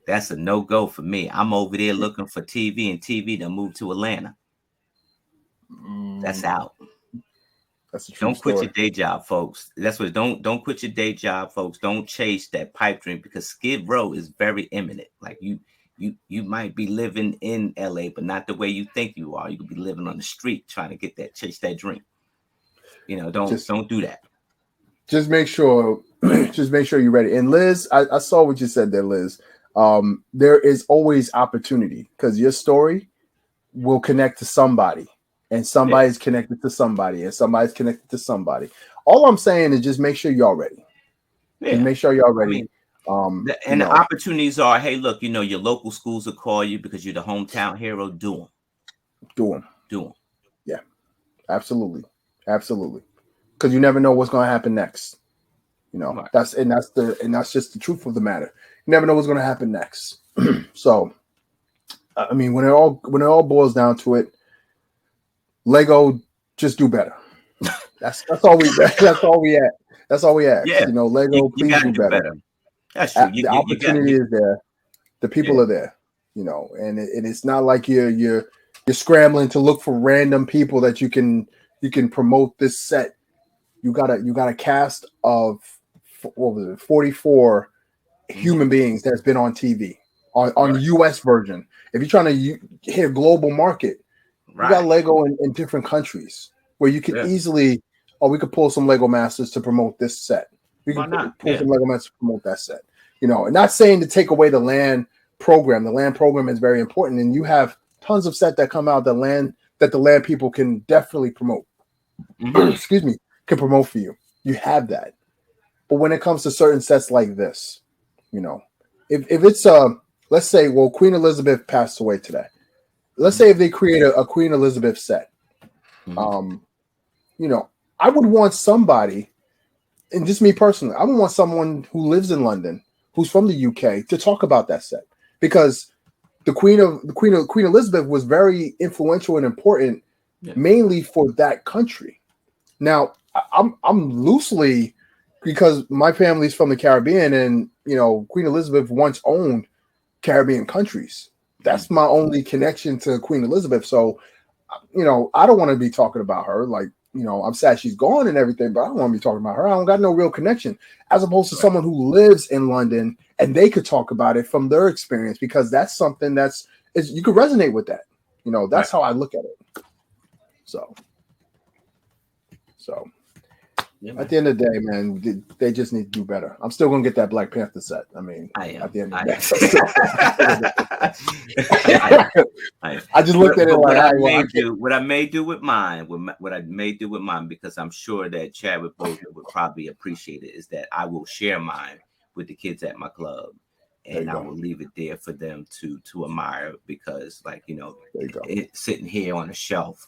That's a no-go for me. I'm over there looking for TV, and TV to move to Atlanta. That's out. That's a true Don't quit story. your day job, folks. That's what don't quit your day job, folks. Don't chase that pipe dream, because Skid Row is very imminent. Like you might be living in LA, but not the way you think you are. You could be living on the street trying to get that, chase that dream. Don't do that. Just make sure just make sure you're ready. And Liz, I saw what you said there, Liz. There is always opportunity, because your story will connect to somebody, and somebody's connected to somebody, and somebody's connected to somebody. All I'm saying is just make sure y'all ready. Yeah. Just make sure y'all ready. And the opportunities are, hey, look, your local schools will call you because you're the hometown hero. Do them. Yeah, absolutely. Because you never know what's going to happen next. Right. That's just the truth of the matter. You never know what's going to happen next. So, I mean, when it all boils down to it, Lego, just do better. That's all we ask. Yeah. Lego, please do better. That's true. The opportunity is there. The people are there. And it's not like you're scrambling to look for random people that you can promote this set. You got a cast of 44 human beings that's been on TV on the US version. If you're trying to hit a global market, you got Lego in different countries where you can easily, we could pull some Lego Masters to promote this set. We can pull some Lego Masters to promote that set. And not saying to take away the LAN program. The LAN program is very important, and you have tons of set that come out that the LAN people can definitely promote. Excuse me, can promote for you. You have that. But when it comes to certain sets like this, if it's let's say, well, Queen Elizabeth passed away today. Let's say if they create a Queen Elizabeth set, I would want somebody, and just me personally, I would want someone who lives in London, who's from the UK, to talk about that set, because Queen Elizabeth was very influential and important, mainly for that country. Now, I'm loosely, because my family's from the Caribbean, and Queen Elizabeth once owned Caribbean countries. That's my only connection to Queen Elizabeth. So, I don't want to be talking about her. Like, I'm sad she's gone and everything, but I don't want to be talking about her. I don't got no real connection, as opposed to someone who lives in London and they could talk about it from their experience, because that's something you could resonate with that. That's how I look at it. So at the end of the day, man, they just need to do better. I'm still gonna get that Black Panther set. I mean, at the end of the day, I just looked at it like what I may do with mine, because I'm sure that Chadwick Boseman would probably appreciate it, is that I will share mine with the kids at my club, and I will leave it there for them to admire, because, it's sitting here on a shelf.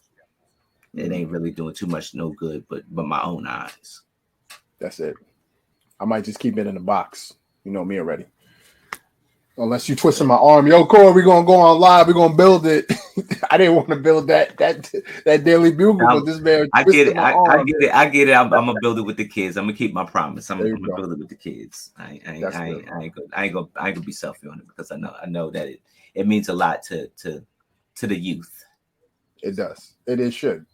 It ain't really doing too much no good, but my own eyes. That's it. I might just keep it in the box. You know me already. Unless you twisting my arm. Yo, Corey, we're gonna go on live. We're gonna build it. I didn't want to build that Daily Bugle, but this man. I get it. I get it. I'm gonna build it with the kids. I'm gonna keep my promise. I'm gonna build it with the kids. I ain't gonna be selfish on it, because I know that it means a lot to the youth. It does. It should.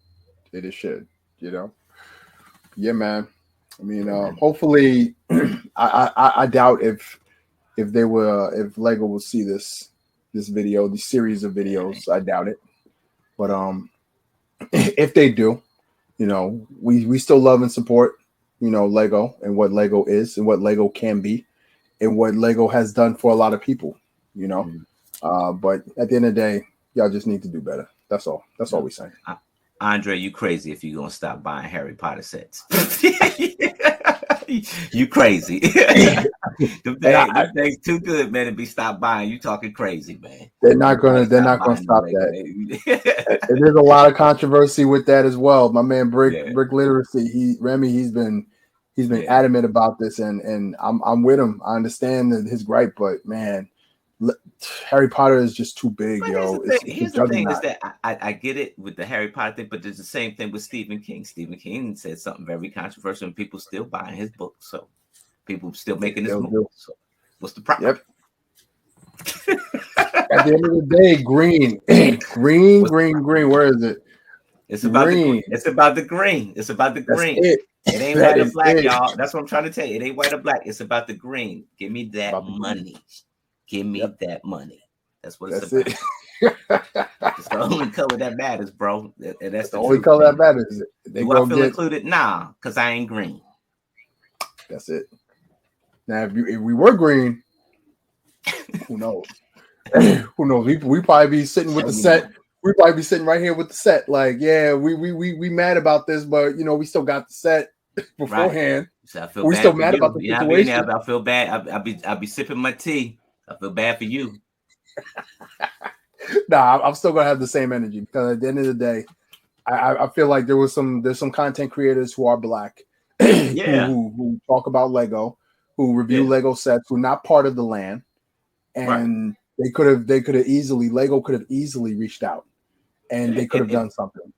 Yeah, man. I mean, hopefully, I doubt if Lego will see this video, the series of videos. I doubt it, but if they do, we still love and support, Lego and what Lego is and what Lego can be and what Lego has done for a lot of people, but at the end of the day, y'all just need to do better. That's all we're saying. Andre, you crazy if you're gonna stop buying Harry Potter sets. You crazy. Them things too good, man, to be stopped buying. You talking crazy, man. They're not gonna stop that. There's a lot of controversy with that as well. My man Brick Literacy, he's been adamant about this, and I'm with him. I understand his gripe, but man, Harry Potter is just too big, but yo. Here's the thing is that I get it with the Harry Potter thing, but there's the same thing with Stephen King. Stephen King said something very controversial, and people still buying his books. So people still making his movies. So what's the problem? Yep. At the end of the day, green, green. Where is it? It's about the it's about the green. It's about the That's green. it. It ain't That white or is black, it. y'all. That's what I'm trying to tell you. It ain't white or black. It's about the green. Give me that About the green. money. Give me that money. That's what it's That's about. it. It's the only color that matters, bro. And that's the only truth, color man. that matters. Do I feel included? Nah, because I ain't green. That's it. Now, if we were green, who knows? Who knows? We probably be sitting with the set. We probably be sitting right here with the set. Like, yeah, we mad about this, but you know, we still got the set beforehand. Right. So I feel we bad still for mad you. about the situation. I feel bad. I'll be sipping my tea. I feel bad for you. Nah, I'm still gonna have the same energy because at the end of the day, I feel like there's some content creators who are black, who talk about Lego, who review Lego sets, who are not part of the land, and they could have easily Lego could have easily reached out, and they could have done something.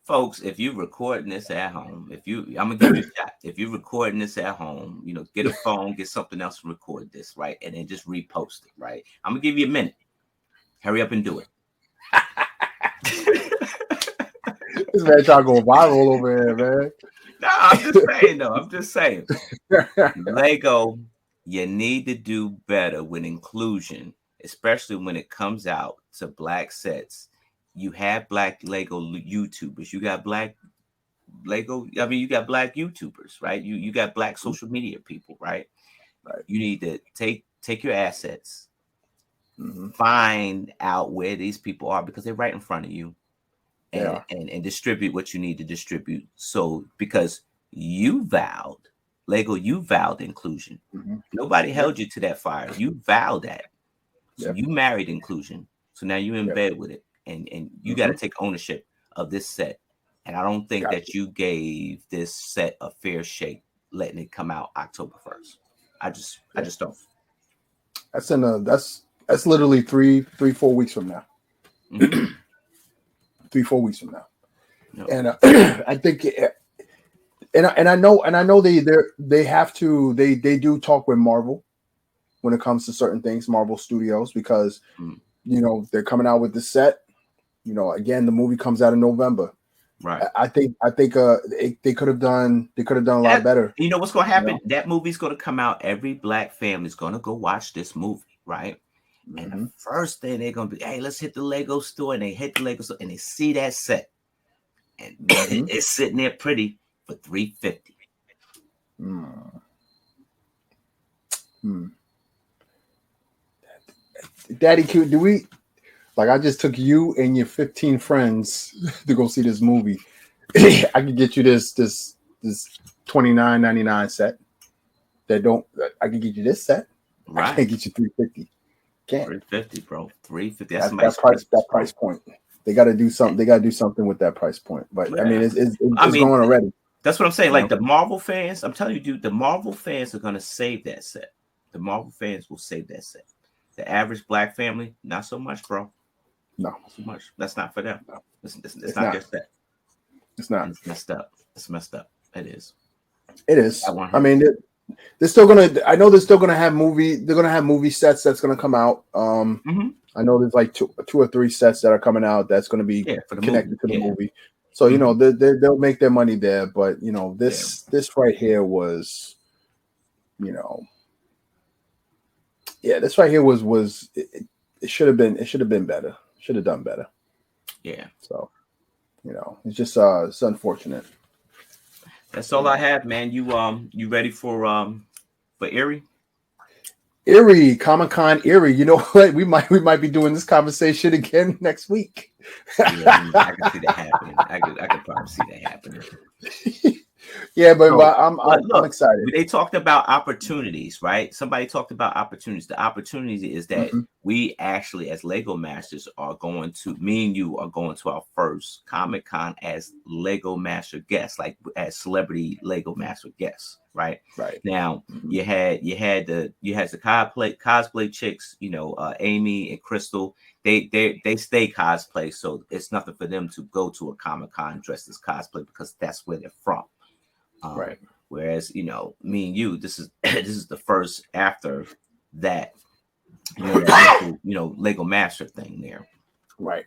Folks, if you're recording this at home, I'm gonna give you a shot. If you're recording this at home, you know, get a phone, get something else to record this, right, and then just repost it, right. I'm gonna give you a minute. Hurry up and do it. This man trying to go viral over here, man. No, I'm just saying, though. I'm just saying. Lego, you need to do better with inclusion, especially when it comes out to black sets. You have black Lego YouTubers. You got black Lego. I mean, you got black YouTubers, right? You got black social media people, right? Right. You need to take your assets, find out where these people are because they're right in front of you. And distribute what you need to distribute. So because you vowed inclusion. Nobody held you to that fire. You vowed that. So you married inclusion. So now you're in bed with it. And you got to take ownership of this set. And I don't think that you gave this set a fair shake letting it come out October 1st. I just don't. That's literally 4 weeks from now. 3-4 weeks from now. No. And I think, and I know they have to they do talk with Marvel when it comes to certain things, Marvel Studios, because you know they're coming out with the set. You know, again, the movie comes out in November. Right. I think they could have done a lot better. You know what's going to happen? You know? That movie's going to come out. Every black family is going to go watch this movie, right? And the first thing they're going to be, hey, let's hit the Lego store. And they hit the Lego store and they see that set. And it's sitting there pretty for $350. Daddy Q, do we like I just took you and your 15 friends to go see this movie. I could get you this $29.99 set. I can get you this set. Right. I can't get you $350. Can't. $350, bro. $350. That price point. They got to do something. They got to do something with that price point. But I mean, it's going already. That's what I'm saying. Like the Marvel fans, I'm telling you, dude, the Marvel fans are going to save that set. The Marvel fans will save that set. The average black family, not so much, bro. No, not so much. That's not for them. No. It's not their set. It's not. It's messed up. It's messed up. It is. It is. I mean, they're still gonna. I know they're still gonna have movie. They're gonna have movie sets that's gonna come out. I know there's like two or three sets that are coming out that's gonna be connected to the movie. So you know they'll make their money there. But you know this right here was, you know, this right here was it should have been better. Should have done better. Yeah. So, you know, it's just it's unfortunate. That's all I have, man. You ready for Erie? Erie, Comic-Con Erie. You know what? We might be doing this conversation again next week. Yeah, I can see that happening. I could probably see that happening. Yeah, but I'm excited. They talked about opportunities, right? Somebody talked about opportunities. The opportunity is that we actually, as Lego Masters, me and you are going to our first Comic-Con as Lego Master guests, like as celebrity Lego Master guests, right? Right. Now you had the cosplay chicks, you know, Amy and Crystal. They stay cosplay, so it's nothing for them to go to a Comic-Con dressed as cosplay because that's where they're from. Right. Whereas, you know, me and you, this is the first after that that initial, Lego Master thing there. Right.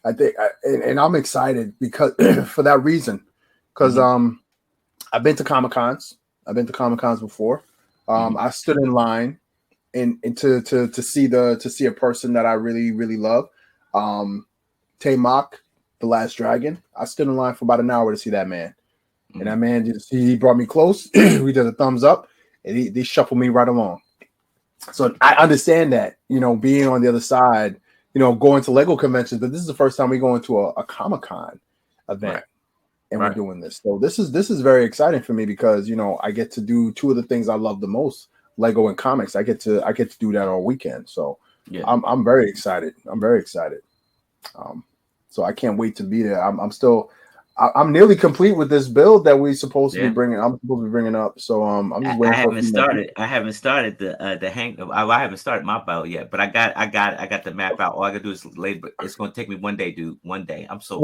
I think, and I'm excited because for that reason, because I've been to Comic Cons. I've been to Comic Cons before. I stood in line and to see a person that I really really love, Taymok, the Last Dragon. I stood in line for about an hour to see that man, and that man he brought me close. We did a thumbs up, and he shuffled me right along. So I understand that, being on the other side, going to Lego conventions, but this is the first time we go into a Comic-Con event. Right. And we're doing this. So this is very exciting for me because, I get to do two of the things I love the most, Lego and comics. I get to do that all weekend. So yeah. I'm very excited. So I can't wait to be there. I'm nearly complete with this build that we're supposed to be bringing. I'm supposed to be bringing up. So I'm just waiting. I haven't started the hang. I haven't started my build yet, but I got the map out. All I gotta do is labor. It's gonna take me one day, dude. One day. I'm so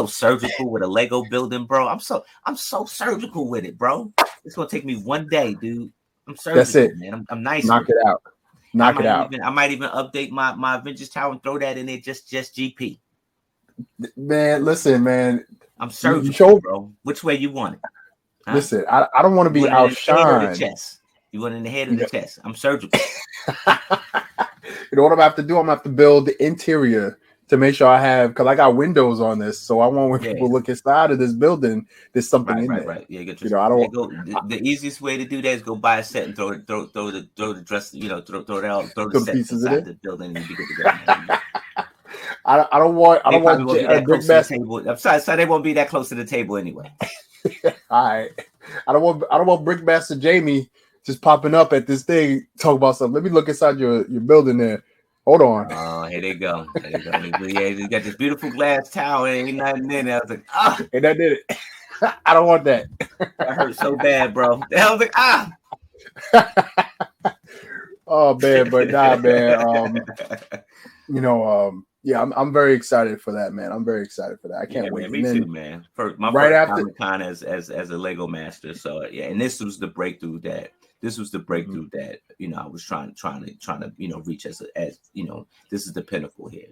surgical with a Lego building, bro. I'm so surgical with it, bro. It's gonna take me one day, dude. I'm surgical. That's it, man. I'm nice. Knock it out. I might even update my Avengers Tower and throw that in there. Just GP. Man, listen, man. I'm surgical, bro. Which way you want it? Huh? Listen, I don't want to be outshined. You want it in the head or the chest? I'm surgical. You know what I'm gonna have to do? I'm gonna have to build the interior to make sure I have, because I got windows on this, so I want when people look inside of this building, there's something in there. Right. Yeah, the easiest way to do that is go buy a set and throw the dress, throw the sets inside the building and you get the go. I don't want Brickmaster. I'm sorry, so they won't be that close to the table anyway. All right. I don't want Brickmaster Jamie just popping up at this thing, talk about something. Let me look inside your building there. Hold on. Oh, here they go. Yeah, you got this beautiful glass tower and ain't nothing in there. I was like, and that did it. I don't want that. That hurt so bad, bro. I was like, Oh man, but nah, man. Yeah, I'm very excited for that, man. I'm very excited for that. I can't wait. Man, me too, man. First Comic Con as a Lego master. So yeah, and this was the breakthrough that I was trying to reach as this is the pinnacle here.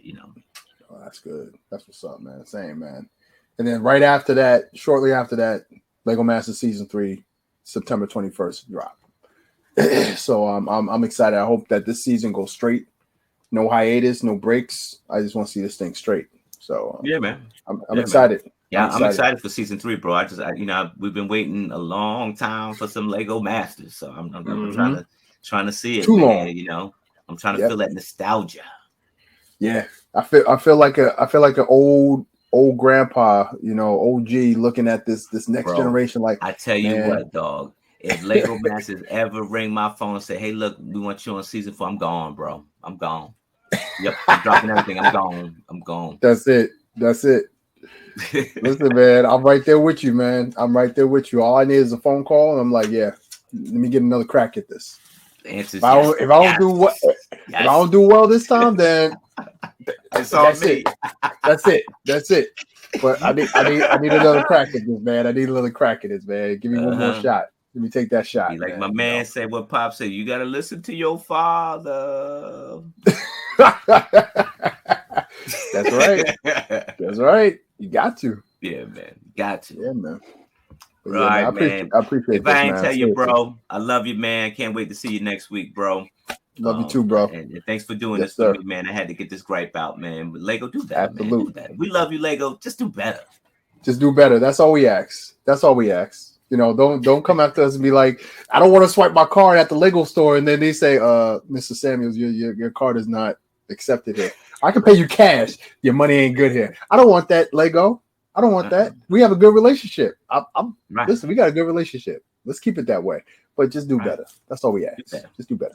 Oh, that's good. That's what's up, man. Same, man. And then right after that, shortly after that, Lego Master Season 3, September 21st drop. So I'm excited. I hope that this season goes straight. No hiatus, no breaks. I just want to see this thing straight. So yeah, man. I'm excited. Man. Yeah, I'm excited for Season 3, bro. We've been waiting a long time for some Lego Masters, so I'm trying to see it. Too long. I'm trying to feel that nostalgia. Yeah, I feel like an old grandpa, OG, looking at this next generation. Like, I tell you what, dog. If Lego Masters ever ring my phone and say, "Hey, look, we want you on Season 4," I'm gone, bro. I'm gone. Yep, I'm dropping everything. I'm gone. That's it. Listen, man, I'm right there with you, man. I'm right there with you. All I need is a phone call, and I'm like, yeah, let me get another crack at this. If I don't do well this time, then that's it. That's it. But I need another crack at this, man. Give me one more shot. Let me take that shot. Like my man said, what Pop said, you got to listen to your father. That's right. You got to. Yeah, man. Got to. Yeah, man. Right, man. I appreciate if I ain't tell you, bro, I love you, man. Can't wait to see you next week, bro. Love you too, bro. And thanks for doing this for me, man. I had to get this gripe out, man. But Lego, do better, man. Do better. We love you, Lego. Just do better. That's all we ask. Don't come after us and be like, I don't want to swipe my card at the Lego store, and then they say, Mr. Samuels, your card is not accepted here. I can pay you cash. Your money ain't good here. I don't want that, Lego. I don't want that. We have a good relationship. Listen, we got a good relationship. Let's keep it that way. But just do better. That's all we ask. Just do better.